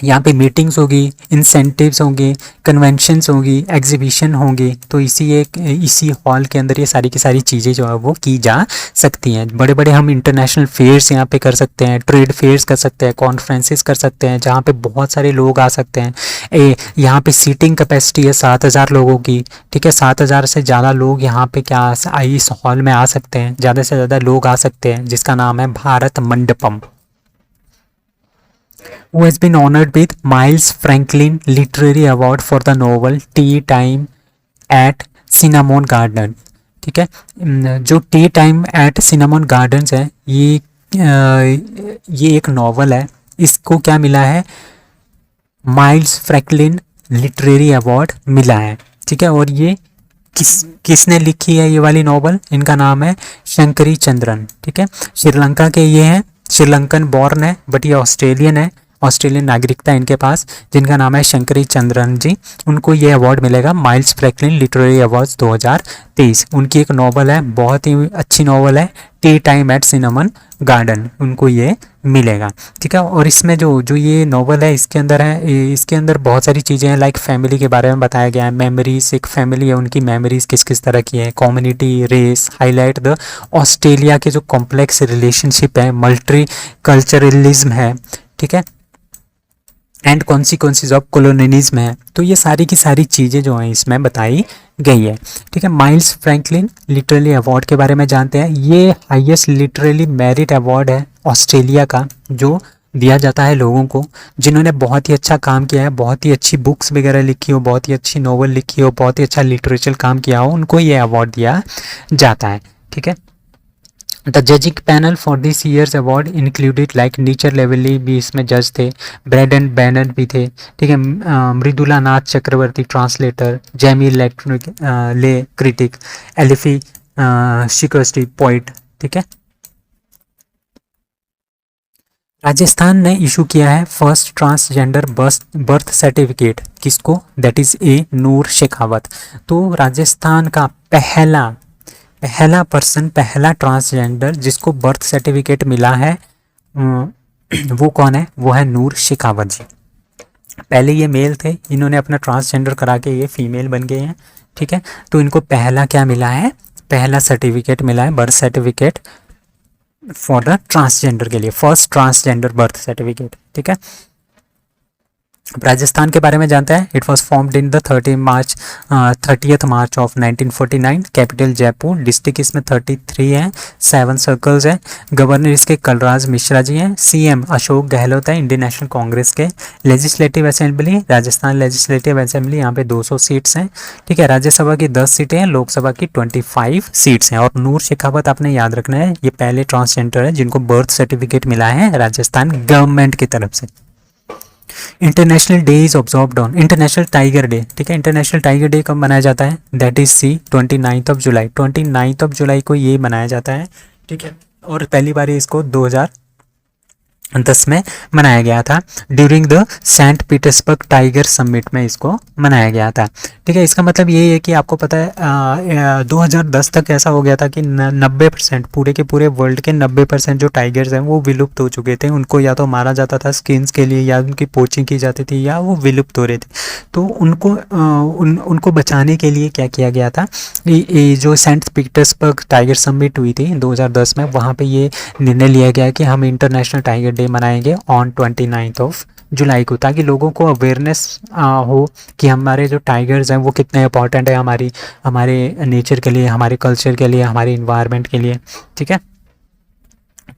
यहाँ पे मीटिंग्स होगी, इंसेंटिव्स होंगे, कन्वेंशंस होंगी, एग्जीबिशन होंगे। तो इसी हॉल के अंदर ये सारी की सारी चीज़ें जो है वो की जा सकती हैं। बड़े बड़े हम इंटरनेशनल फेयर्स यहाँ पे कर सकते हैं, ट्रेड फेयर्स कर सकते हैं, कॉन्फ्रेंसेस कर सकते हैं, जहाँ पे बहुत सारे लोग आ सकते हैं। यहाँ पे सीटिंग कैपेसिटी है 7,000 लोगों की। ठीक है, 7,000 से ज़्यादा लोग यहाँ पे इस हॉल में आ सकते हैं, ज़्यादा से ज़्यादा लोग आ सकते हैं, जिसका नाम है Bharat Mandapam. Who has been honored with Miles Franklin Literary Award for the novel Tea Time at Cinnamon Garden। ठीक है, जो T time eight cinnamon gardens है, ये एक नॉवल है। इसको क्या मिला है? माइल्स फ्रैंकलिन लिटरेरी अवार्ड मिला है। ठीक है, और ये किसने लिखी है ये वाली नॉवल? इनका नाम है शंकरी चंद्रन। ठीक है, श्रीलंका के ये हैं, श्रीलंकन बॉर्न है, बट ये ऑस्ट्रेलियन है, ऑस्ट्रेलियन नागरिकता है इनके पास, जिनका नाम है शंकरी चंद्रन जी। उनको ये अवार्ड मिलेगा, माइल्स फ्रैंकलिन लिटरेरी अवार्ड्स 2023। उनकी एक नॉवल है, बहुत ही अच्छी नॉवल है, tea time at cinnamon garden, उनको ये मिलेगा। ठीक है, और इसमें जो ये नॉवल है, इसके अंदर बहुत सारी चीज़ें हैं, लाइक फैमिली के बारे में बताया गया है, मेमोरीज, एक फैमिली है उनकी मेमोरीज किस किस तरह की है, community, race, highlight the Australia के जो कॉम्प्लेक्स रिलेशनशिप है, मल्टी कल्चरलिज्म है। ठीक है, एंड कॉन्सिक्वेंसेज ऑफ कॉलोनियलिज्म है। तो ये सारी की सारी चीज़ें जो हैं इसमें बताई गई है। ठीक है, माइल्स फ्रैंकलिन लिटरेरी अवार्ड के बारे में जानते हैं। ये हाईएस्ट लिटरेरी मेरिट अवार्ड है ऑस्ट्रेलिया का, जो दिया जाता है लोगों को जिन्होंने बहुत ही अच्छा काम किया है, बहुत ही अच्छी बुक्स वगैरह लिखी हो, बहुत ही अच्छी नॉवल लिखी हो, बहुत ही अच्छा लिटरेचर काम किया हो, उनको ये अवार्ड दिया जाता है। ठीक है, the judging panel for this years award included like नीचर लेवली भी इसमें जज थे, ब्रैडन बैनर भी थे। ठीक है, मृदुला नाथ चक्रवर्ती ट्रांसलेटर, जैमी इलेक्ट्रिक ले क्रिटिक, एलिफी शिकस्टी पोइट। ठीक है, राजस्थान ने इशू किया है फर्स्ट ट्रांसजेंडर बर्थ सर्टिफिकेट। किसको? दैट इज ए नूर शेखावत। तो राजस्थान का पहला पर्सन, पहला ट्रांसजेंडर जिसको बर्थ सर्टिफिकेट मिला है, वो कौन है? वो है नूर शेखावत जी। पहले ये मेल थे, इन्होंने अपना ट्रांसजेंडर करा के ये फीमेल बन गए हैं। ठीक है, तो इनको पहला क्या मिला है? पहला सर्टिफिकेट मिला है, birth certificate for the transgender के लिए, फर्स्ट ट्रांसजेंडर बर्थ सर्टिफिकेट। ठीक है, राजस्थान के बारे में जानते हैं। It was formed in the 30th March of 1949। Capital Jaipur. District इसमें 33 हैं, 7 सर्कल्स हैं। गवर्नर इसके कलराज मिश्रा जी हैं। सीएम अशोक गहलोत है, इंडियन नेशनल कांग्रेस के। Legislative assembly, Rajasthan legislative assembly, यहाँ पे 200 सीट्स हैं। ठीक है, राज्यसभा की 10 सीटें हैं, लोकसभा की 25 सीट्स हैं। और नूर शेखावत आपने याद रखना है, ये पहले ट्रांसजेंडर है जिनको बर्थ सर्टिफिकेट मिला है राजस्थान गवर्नमेंट की तरफ से। International day is observed on, international tiger day. ठीक है, इंटरनेशनल टाइगर डे कब मनाया जाता है? दैट इज 29 जुलाई। 29 जुलाई को ये मनाया जाता है। ठीक है, और पहली बार इसको 2010 में मनाया गया था, during the Saint Petersburg tiger summit में इसको मनाया गया था। ठीक है, इसका मतलब ये है कि आपको पता है 2010 तक ऐसा हो गया था कि 90% पूरे के पूरे वर्ल्ड के 90% जो टाइगर्स हैं वो विलुप्त हो चुके थे। उनको या तो मारा जाता था स्किन्स के लिए, या उनकी पोचिंग की जाती थी, या वो विलुप्त हो रहे थे। तो उनको बचाने के लिए क्या किया गया था? ये जो सेंट पीटर्सबर्ग टाइगर समिट हुई थी 2010 में, वहाँ पर ये निर्णय लिया गया कि हम इंटरनेशनल टाइगर डे डे मनाएंगे ऑन 29th ऑफ जुलाई को, ताकि लोगों को अवेयरनेस हो कि हमारे जो टाइगर्स हैं वो कितने इंपॉर्टेंट है हमारे नेचर के लिए, हमारे कल्चर के लिए, हमारे इन्वायरमेंट के लिए, ठीक है।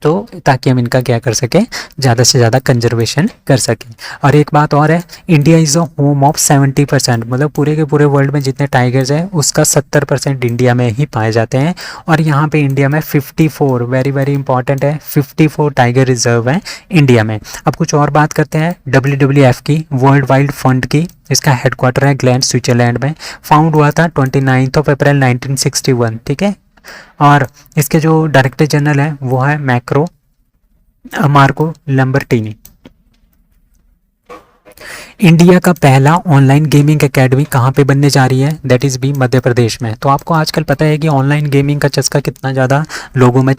तो ताकि हम इनका क्या कर सकें, ज़्यादा से ज़्यादा कंजर्वेशन कर सकें। और एक बात और है, India is a home of 70%, मतलब पूरे के पूरे वर्ल्ड में जितने टाइगर्स हैं उसका 70% इंडिया में ही पाए जाते हैं। और यहाँ पे इंडिया में 54, वेरी वेरी इंपॉर्टेंट है, 54 टाइगर रिजर्व हैं इंडिया में। अब कुछ और बात करते हैं WWF की, वर्ल्ड वाइल्ड फंड की। इसका हेडक्वार्टर है ग्लैंड, स्विट्जरलैंड में। फाउंड हुआ था 29 अप्रैल 1961, ठीक है। और इसके जो डायरेक्टर जनरल है वो है मार्को लैम्बर्टिनी। इंडिया का पहला ऑनलाइन गेमिंग एकेडमी कहाँ पे बनने जा रही है, that is B Madhya Pradesh में। तो आपको आजकल पता है कि ऑनलाइन गेमिंग का चस्का कितना ज़्यादा लोगों में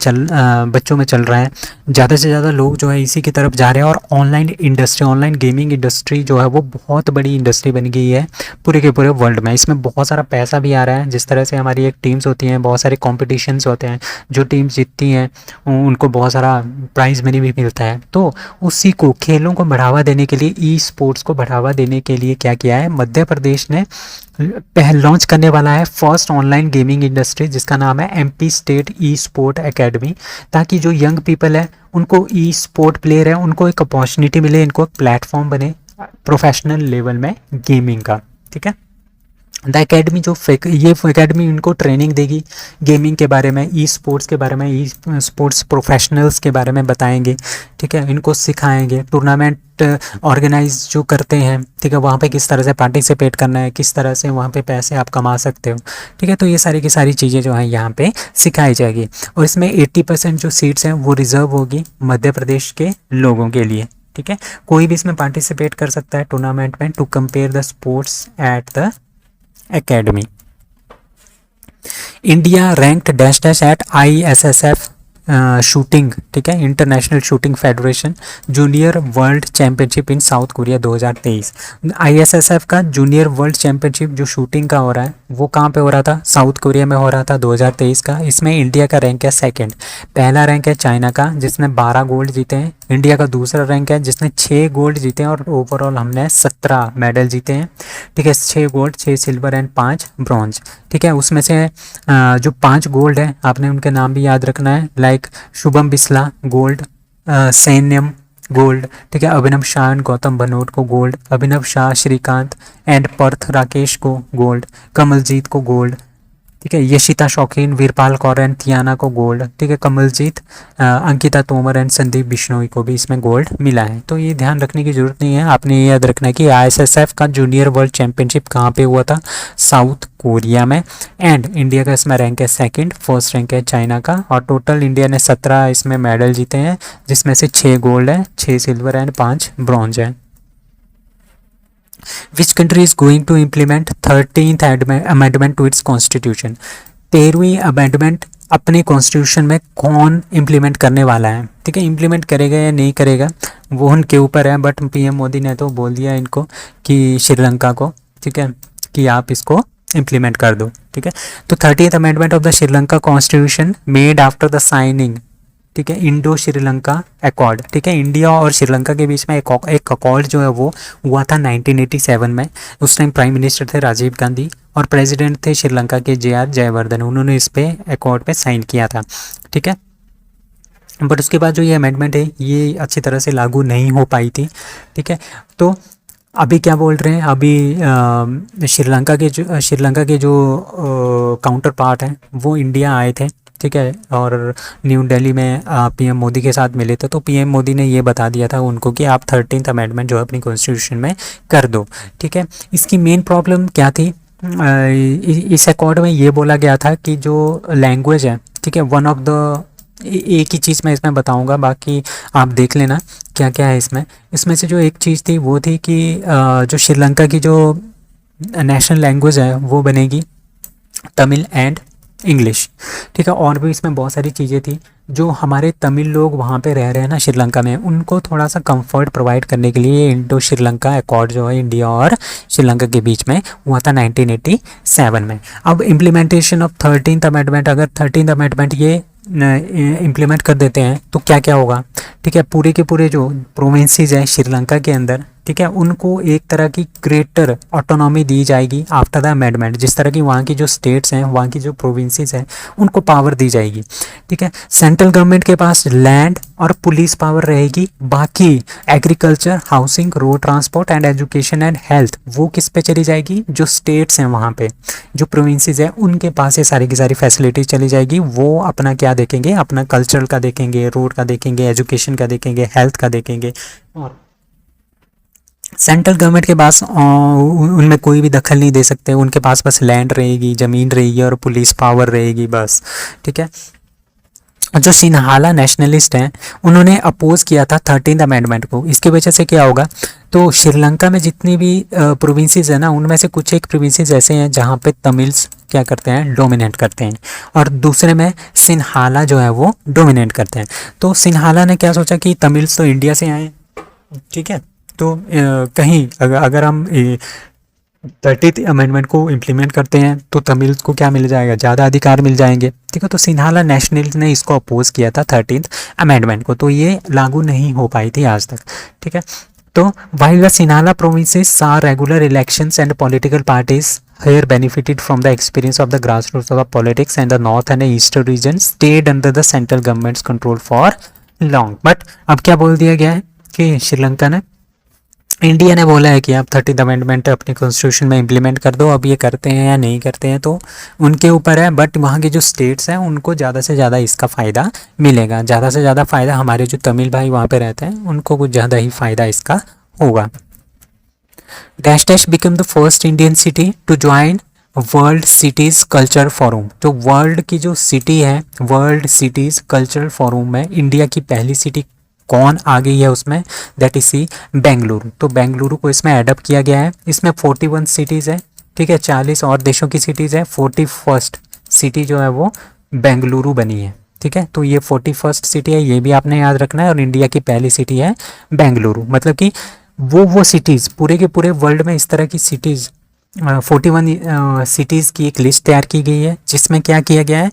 बच्चों में चल रहा है। ज़्यादा से ज़्यादा लोग जो है इसी की तरफ जा रहे हैं। और ऑनलाइन गेमिंग इंडस्ट्री जो है वो बहुत बड़ी इंडस्ट्री बन गई है पूरे के पूरे वर्ल्ड में। इसमें बहुत सारा पैसा भी आ रहा है। जिस तरह से हमारी एक टीम्स होती हैं, बहुत सारे कॉम्पिटिशन्स होते हैं, जो टीम्स जीतती हैं उनको बहुत सारा प्राइज़ मनी भी मिलता है। तो उसी को, खेलों को बढ़ावा देने के लिए, ई स्पोर्ट्स को बढ़ावा देने के लिए क्या किया है, मध्य प्रदेश ने लॉन्च करने वाला है फर्स्ट ऑनलाइन गेमिंग इंडस्ट्री, जिसका नाम है MP स्टेट ई स्पोर्ट एकेडमी। ताकि जो यंग पीपल है उनको, ई स्पोर्ट प्लेयर है, उनको एक अपॉर्चुनिटी मिले, इनको एक प्लेटफॉर्म बने प्रोफेशनल लेवल में गेमिंग का, ठीक है। द एकेडमी ये एकेडमी इनको ट्रेनिंग देगी गेमिंग के बारे में, ई स्पोर्ट्स के बारे में, ई स्पोर्ट्स प्रोफेशनल्स के बारे में बताएंगे, ठीक है। इनको सिखाएंगे, टूर्नामेंट ऑर्गेनाइज जो करते हैं, ठीक है, वहाँ पे किस तरह से पार्टिसिपेट करना है, किस तरह से वहाँ पे पैसे आप कमा सकते हो, ठीक है। तो ये सारी की सारी चीज़ें जो हैं यहाँ पे सिखाई जाएगी। और इसमें 80% जो सीट्स हैं वो रिजर्व होगी मध्य प्रदेश के लोगों के लिए, ठीक है। कोई भी इसमें पार्टिसिपेट कर सकता है टूर्नामेंट में, to compare the sports at the academy. India ranked dash dash at ISSF shooting, ठीक है, international shooting federation junior world championship in South Korea 2023। ISSF का जूनियर वर्ल्ड चैंपियनशिप जो शूटिंग का हो रहा है वो कहाँ पे हो रहा था, साउथ कोरिया में हो रहा था 2023 का। इसमें इंडिया का रैंक है सेकंड। पहला रैंक है चाइना का जिसने 12 गोल्ड जीते हैं। इंडिया का दूसरा रैंक है जिसने 6 गोल्ड जीते हैं। और ओवरऑल हमने 17 मेडल जीते हैं, ठीक है, 6 गोल्ड, 6 सिल्वर एंड 5 ब्रॉन्ज, ठीक है। उसमें से जो 5 गोल्ड है आपने उनके नाम भी याद रखना है, like Shubham Bisla gold, Sainyam gold, ठीक है, अभिनव शाह एंड गौतम भनोट को गोल्ड, अभिनव शाह, श्रीकांत एंड पर्थ राकेश को गोल्ड, कमलजीत को गोल्ड, ठीक है, यशिता शौकीन, वीरपाल कौर एंड थियाना को गोल्ड, ठीक है, कमलजीत, अंकिता तोमर एंड संदीप बिश्नोई को भी इसमें गोल्ड मिला है। तो ये ध्यान रखने की जरूरत नहीं है, आपने ये याद रखना है कि ISSF का जूनियर वर्ल्ड चैंपियनशिप कहाँ पे हुआ था, साउथ कोरिया में। एंड इंडिया का इसमें रैंक है सेकंड, फर्स्ट रैंक है चाइना का। और टोटल इंडिया ने 17 इसमें मेडल जीते हैं, जिसमें से 6 गोल्ड है, 6 सिल्वर एंड 5 ब्रॉन्ज है। Which country is going to implement 13th amendment to its constitution? 13वीं अमेंडमेंट अपने कॉन्स्टिट्यूशन में कौन इम्प्लीमेंट करने वाला है, ठीक है। इम्प्लीमेंट करेगा या नहीं करेगा वो उनके ऊपर है, बट PM मोदी ने तो बोल दिया इनको कि श्रीलंका को, ठीक है, कि आप इसको इम्प्लीमेंट कर दो, ठीक है। तो 30th amendment of the Sri Lanka constitution made after the signing, ठीक है, इंडो श्रीलंका अकॉर्ड, ठीक है। इंडिया और श्रीलंका के बीच में एक अकॉर्ड जो है वो हुआ था 1987 में। उस टाइम प्राइम मिनिस्टर थे राजीव गांधी और प्रेसिडेंट थे श्रीलंका के JR जयवर्धन। उन्होंने इस पे अकॉर्ड पे साइन किया था, ठीक है। बट उसके बाद जो ये अमेंडमेंट है ये अच्छी तरह से लागू नहीं हो पाई थी, ठीक है। तो अभी क्या बोल रहे हैं, अभी श्रीलंका के जो काउंटर पार्ट हैं वो इंडिया आए थे, ठीक है, और न्यू दिल्ली में PM मोदी के साथ मिले थे। तो PM मोदी ने ये बता दिया था उनको कि आप 13th अमेंडमेंट जो है अपनी कॉन्स्टिट्यूशन में कर दो, ठीक है। इसकी मेन प्रॉब्लम क्या थी, इस अकॉर्ड में ये बोला गया था कि जो लैंग्वेज है, ठीक है, वन ऑफ द, एक ही चीज़ मैं इसमें बताऊंगा, बाकी आप देख लेना क्या क्या है इसमें से जो एक चीज़ थी वो थी कि जो श्रीलंका की जो नेशनल लैंग्वेज है वो बनेगी तमिल एंड इंग्लिश, ठीक है। और भी इसमें बहुत सारी चीज़ें थी जो हमारे तमिल लोग वहाँ पे रह रहे हैं ना श्रीलंका में, उनको थोड़ा सा कंफर्ट प्रोवाइड करने के लिए इंडो श्रीलंका अकॉर्ड जो है इंडिया और श्रीलंका के बीच में हुआ था 1987 में। अब इम्प्लीमेंटेशन ऑफ 13th अमेंडमेंट, अगर 13th अमेंडमेंट ये इम्प्लीमेंट कर देते हैं तो क्या क्या होगा, ठीक है। पूरे के पूरे जो प्रोविंसेस हैं श्रीलंका के अंदर, ठीक है, उनको एक तरह की ग्रेटर ऑटोनॉमी दी जाएगी आफ्टर द अमेंडमेंट। जिस तरह की वहाँ की जो स्टेट्स हैं, वहाँ की जो प्रोविंसेस हैं, उनको पावर दी जाएगी, ठीक है। सेंट्रल गवर्नमेंट के पास लैंड और पुलिस पावर रहेगी, बाकी agriculture, housing, road transport and education and health वो किस पे चली जाएगी, जो स्टेट्स हैं वहाँ पे, जो प्रोविंसेस हैं उनके पास ये सारी की सारी फैसिलिटीज चली जाएगी। वो अपना क्या देखेंगे, अपना कल्चरल का देखेंगे, रोड का देखेंगे, एजुकेशन का देखेंगे, हेल्थ का देखेंगे। और सेंट्रल गवर्नमेंट के पास उनमें कोई भी दखल नहीं दे सकते, उनके पास बस लैंड रहेगी, ज़मीन रहेगी और पुलिस पावर रहेगी बस, ठीक है। जो सिन्हाला नेशनलिस्ट हैं उन्होंने अपोज किया था 13th अमेंडमेंट को। इसकी वजह से क्या होगा, तो श्रीलंका में जितनी भी प्रोविंसेस है ना, उनमें से कुछ एक प्रोविंसेस ऐसे हैं जहाँ पे तमिल्स क्या करते हैं, डोमिनेट करते हैं, और दूसरे में सिन्हाला जो है वो डोमिनेट करते हैं। तो सिन्हाला ने क्या सोचा कि तमिल्स तो इंडिया से आए, ठीक है, तो कहीं अगर हम 30th अमेंडमेंट को इम्प्लीमेंट करते हैं तो तमिल्स को क्या मिल जाएगा, ज़्यादा अधिकार मिल जाएंगे, ठीक है। तो सिन्हाला नेशनलिस्ट ने इसको अपोज किया था 13th अमेंडमेंट को, तो ये लागू नहीं हो पाई थी आज तक, ठीक है। तो while the Sinhala provinces saw regular elections and political parties here benefited from the experience of the grassroots of the politics, and the north and the eastern region stayed under the central government's control for long. But अब क्या बोल दिया गया है कि श्रीलंका ने, India ने बोला है कि आप 30th अमेंडमेंट अपने कॉन्स्टिट्यूशन में इम्प्लीमेंट कर दो। अब ये करते हैं या नहीं करते हैं तो उनके ऊपर है, बट वहाँ के जो स्टेट्स हैं उनको ज़्यादा से ज़्यादा इसका फ़ायदा मिलेगा। ज़्यादा से ज़्यादा फ़ायदा हमारे जो तमिल भाई वहाँ पे रहते हैं उनको कुछ ज़्यादा ही फ़ायदा इसका होगा। Dash dash become the first Indian city to join world cities culture forum. जो वर्ल्ड की जो सिटी है, वर्ल्ड सिटीज़ कल्चरल फोरम में इंडिया की पहली सिटी कौन आ गई है उसमें, दैट इज सी बेंगलुरु। तो बेंगलुरु को इसमें एडअप किया गया है। इसमें 41 सिटीज़ है, ठीक है, 40 और देशों की सिटीज़ है। 41st सिटी जो है वो बेंगलुरु बनी है, ठीक है। तो ये 41st सिटी है, ये भी आपने याद रखना है। और इंडिया की पहली सिटी है बेंगलुरु, मतलब कि वो सिटीज़ पूरे के पूरे वर्ल्ड में इस तरह की सिटीज़ 41 सिटीज़ की एक लिस्ट तैयार की गई है, जिसमें क्या किया गया है,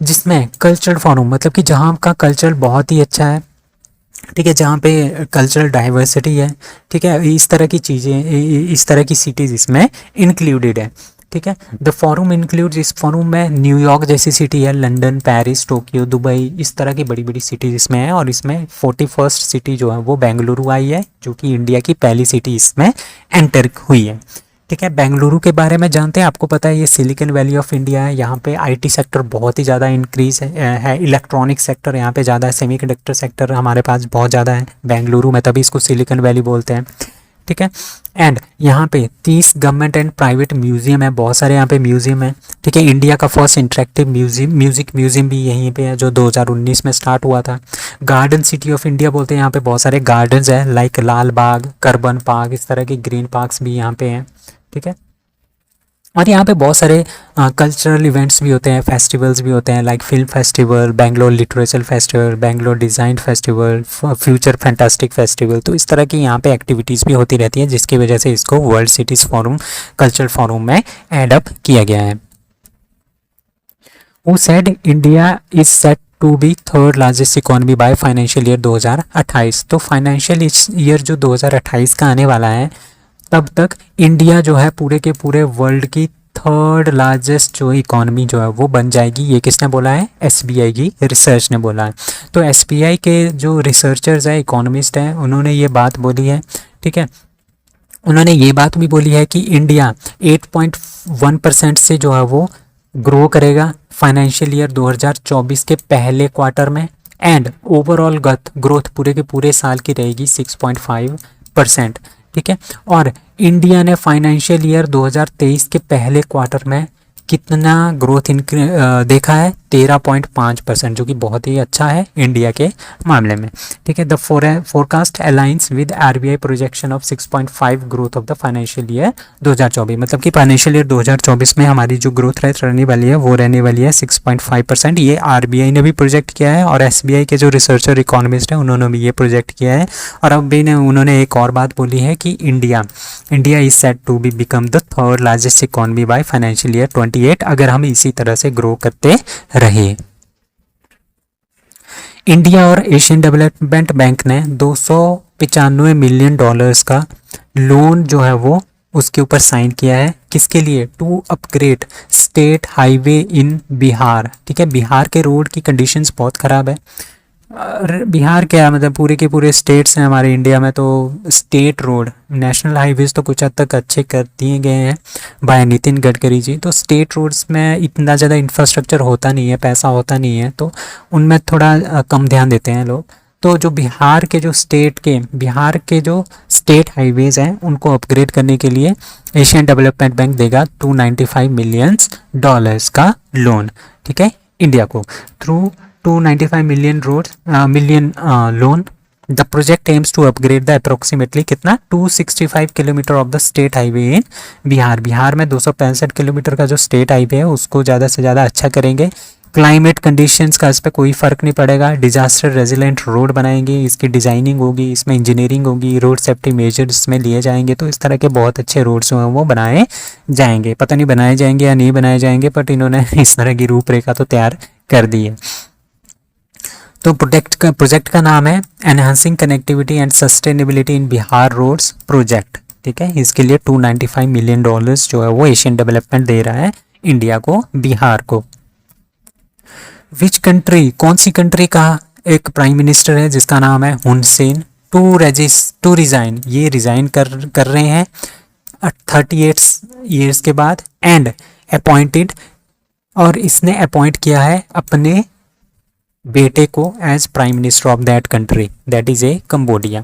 जिसमें कल्चरल फोरम, मतलब कि जहाँ का कल्चर बहुत ही अच्छा है, ठीक है, जहाँ पे कल्चरल डाइवर्सिटी है, ठीक है, इस तरह की चीज़ें, इस तरह की सिटीज़ इसमें इंक्लूडेड है, ठीक है। द फोरम इंक्लूड्स, इस फोरम में न्यूयॉर्क जैसी सिटी है, लंदन, पेरिस, टोक्यो, दुबई, इस तरह की बड़ी बड़ी सिटीज़ इसमें है। और इसमें 41st सिटी जो है वो बेंगलुरु आई है, जो कि इंडिया की पहली सिटी इसमें एंटर हुई है, ठीक है। बेंगलुरु के बारे में जानते हैं, आपको पता है ये सिलिकॉन वैली ऑफ इंडिया है। यहाँ पे आईटी सेक्टर बहुत ही ज़्यादा इंक्रीज है, इलेक्ट्रॉनिक सेक्टर यहाँ पे ज़्यादा है, सेमीकंडक्टर सेक्टर हमारे पास बहुत ज़्यादा है बेंगलुरु में, तभी इसको सिलिकॉन वैली बोलते हैं, ठीक है। एंड यहाँ पे 30 गवर्नमेंट एंड प्राइवेट म्यूजियम है, बहुत सारे यहाँ पे म्यूजियम है, ठीक है। इंडिया का फर्स्ट इंटरेक्टिव म्यूजिक म्यूजियम भी यहीं पे है, जो 2019 में स्टार्ट हुआ था। गार्डन सिटी ऑफ इंडिया बोलते हैं, यहाँ पे बहुत सारे गार्डन्स हैं, लाइक लाल बाग, करबन पार्क, इस तरह के ग्रीन पार्क्स भी यहाँ पे हैं, ठीक है। और यहाँ पे बहुत सारे कल्चरल इवेंट्स भी होते हैं, फेस्टिवल्स भी होते हैं, like film festival, Bangalore literature festival, Bangalore design festival, future fantastic festival. तो इस तरह की यहाँ पे एक्टिविटीज़ भी होती रहती हैं, जिसकी वजह से इसको world cities forum, cultural forum में एडअप किया गया है। Who said India is set to be third largest economy by financial year 2028। तो फाइनेंशियल ईयर जो 2028 का आने वाला है, तब तक इंडिया जो है पूरे के पूरे वर्ल्ड की थर्ड लार्जेस्ट जो इकोनॉमी जो है वो बन जाएगी। ये किसने बोला है, एसबीआई की रिसर्च ने बोला है। तो एसबीआई के जो रिसर्चर्स हैं, इकोनॉमिस्ट हैं, उन्होंने ये बात बोली है, ठीक है। उन्होंने ये बात भी बोली है कि इंडिया 8.1% से जो है वो ग्रो करेगा फाइनेंशियल ईयर 2024 के पहले क्वार्टर में, एंड ओवरऑल ग्रोथ पूरे के पूरे साल की रहेगी 6.5%, ठीक है। और इंडिया ने फाइनेंशियल ईयर 2023 के पहले क्वार्टर में कितना ग्रोथ देखा है, 13.5%, जो कि बहुत ही अच्छा है इंडिया के मामले में, ठीक है। The forecast aligns with RBI projection of 6.5 growth of the financial year 2024, मतलब कि फाइनेंशियल ईयर 2024 में हमारी जो ग्रोथ रेट रहने वाली है वो रहने वाली है 6.5%। ये आरबीआई ने भी प्रोजेक्ट किया है, और एसबीआई के जो रिसर्चर इकोनॉमिस्ट हैं उन्होंने भी ये प्रोजेक्ट किया है। और अब भी उन्होंने एक और बात बोली है कि India is set to be become the third largest economy by financial year 28, अगर हम इसी तरह से ग्रो करते रहे। इंडिया और एशियन डेवलपमेंट बैंक ने 295 मिलियन डॉलर्स का लोन जो है वो उसके ऊपर साइन किया है। किसके लिए? To upgrade state highway in Bihar. ठीक है, बिहार के रोड की कंडीशंस बहुत ख़राब है। बिहार क्या मतलब पूरे के पूरे स्टेट्स हैं हमारे इंडिया में, तो स्टेट रोड नेशनल हाईवेज तो कुछ हद तक अच्छे कर दिए गए हैं बाय नितिन गडकरी जी। तो स्टेट रोड्स में इतना ज़्यादा इंफ्रास्ट्रक्चर होता नहीं है, पैसा होता नहीं है, तो उनमें थोड़ा कम ध्यान देते हैं लोग। तो जो बिहार के जो स्टेट हाईवेज हैं उनको अपग्रेड करने के लिए एशियन डेवलपमेंट बैंक देगा 295 मिलियन डॉलर्स का लोन। ठीक है, इंडिया को through 295 million loan. The project aims to upgrade the approximately कितना 265 kilometre of the state highway in Bihar में 265 किलोमीटर का जो स्टेट हाईवे है उसको ज़्यादा से ज़्यादा अच्छा करेंगे। क्लाइमेट कंडीशंस का इस पर कोई फ़र्क नहीं पड़ेगा। डिजास्टर रेजिलेंट रोड बनाएंगे, इसकी डिज़ाइनिंग होगी, इसमें इंजीनियरिंग होगी, रोड सेफ्टी मेजर्स इसमें लिए जाएंगे। तो इस तरह के बहुत अच्छे रोड्स जो हैं वो बनाए जाएंगे। पता नहीं बनाए जाएंगे या नहीं बनाए जाएंगे, बट इन्होंने इस तरह की रूपरेखा तो तैयार कर दी है। तो प्रोजेक्ट का नाम है enhancing connectivity and sustainability in Bihar roads project. ठीक है, इसके लिए 295 मिलियन डॉलर्स जो है वो एशियन डेवलपमेंट दे रहा है इंडिया को, बिहार को। विच कंट्री, कौन सी कंट्री का एक प्राइम मिनिस्टर है जिसका नाम है हुन सेन टू रिजाइन, ये रिजाइन कर रहे हैं 38 ईयर्स के बाद, एंड अपॉइंटेड, और इसने अपॉइंट किया है अपने बेटे को as prime minister of that country, that is a Cambodia.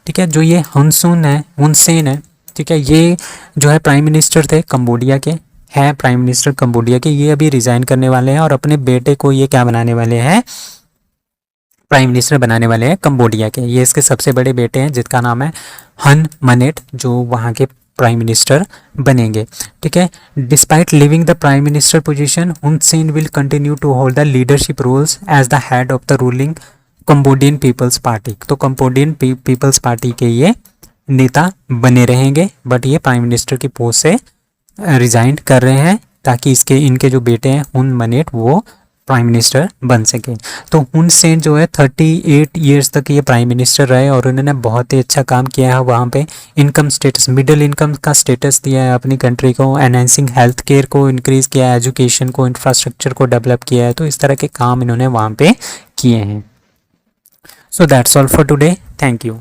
ठीक है, जो ये हुन सेन है, ठीक है, ये जो है प्राइम मिनिस्टर थे कंबोडिया के, हैं प्राइम मिनिस्टर कंबोडिया के। ये अभी रिजाइन करने वाले हैं और अपने बेटे को ये क्या बनाने वाले हैं, प्राइम मिनिस्टर बनाने वाले हैं कंबोडिया के। ये इसके सबसे बड़े बेटे हैं जिसका नाम है हन मनेट, जो वहाँ के प्राइम मिनिस्टर बनेंगे। ठीक है, despite living the prime minister position, Hun Sen will continue to hold the leadership roles as the head of the ruling Cambodian People's Party. तो कंबोडियन पीपल्स पार्टी के ये नेता बने रहेंगे, बट ये प्राइम मिनिस्टर की पोस्ट से resign कर रहे हैं ताकि इनके जो बेटे हैं हुन मनेट वो प्राइम मिनिस्टर बन सके। तो हुन सेन जो है 38 ईयर्स तक ये प्राइम मिनिस्टर रहे और उन्होंने बहुत ही अच्छा काम किया है। वहाँ पे इनकम स्टेटस, मिडिल इनकम का स्टेटस दिया है अपनी कंट्री को, एनहेंसिंग हेल्थ केयर को इंक्रीज़ किया है, एजुकेशन को, इंफ्रास्ट्रक्चर को डेवलप किया है। तो इस तरह के काम इन्होंने वहाँ पे किए हैं। So that's all for today, thank you.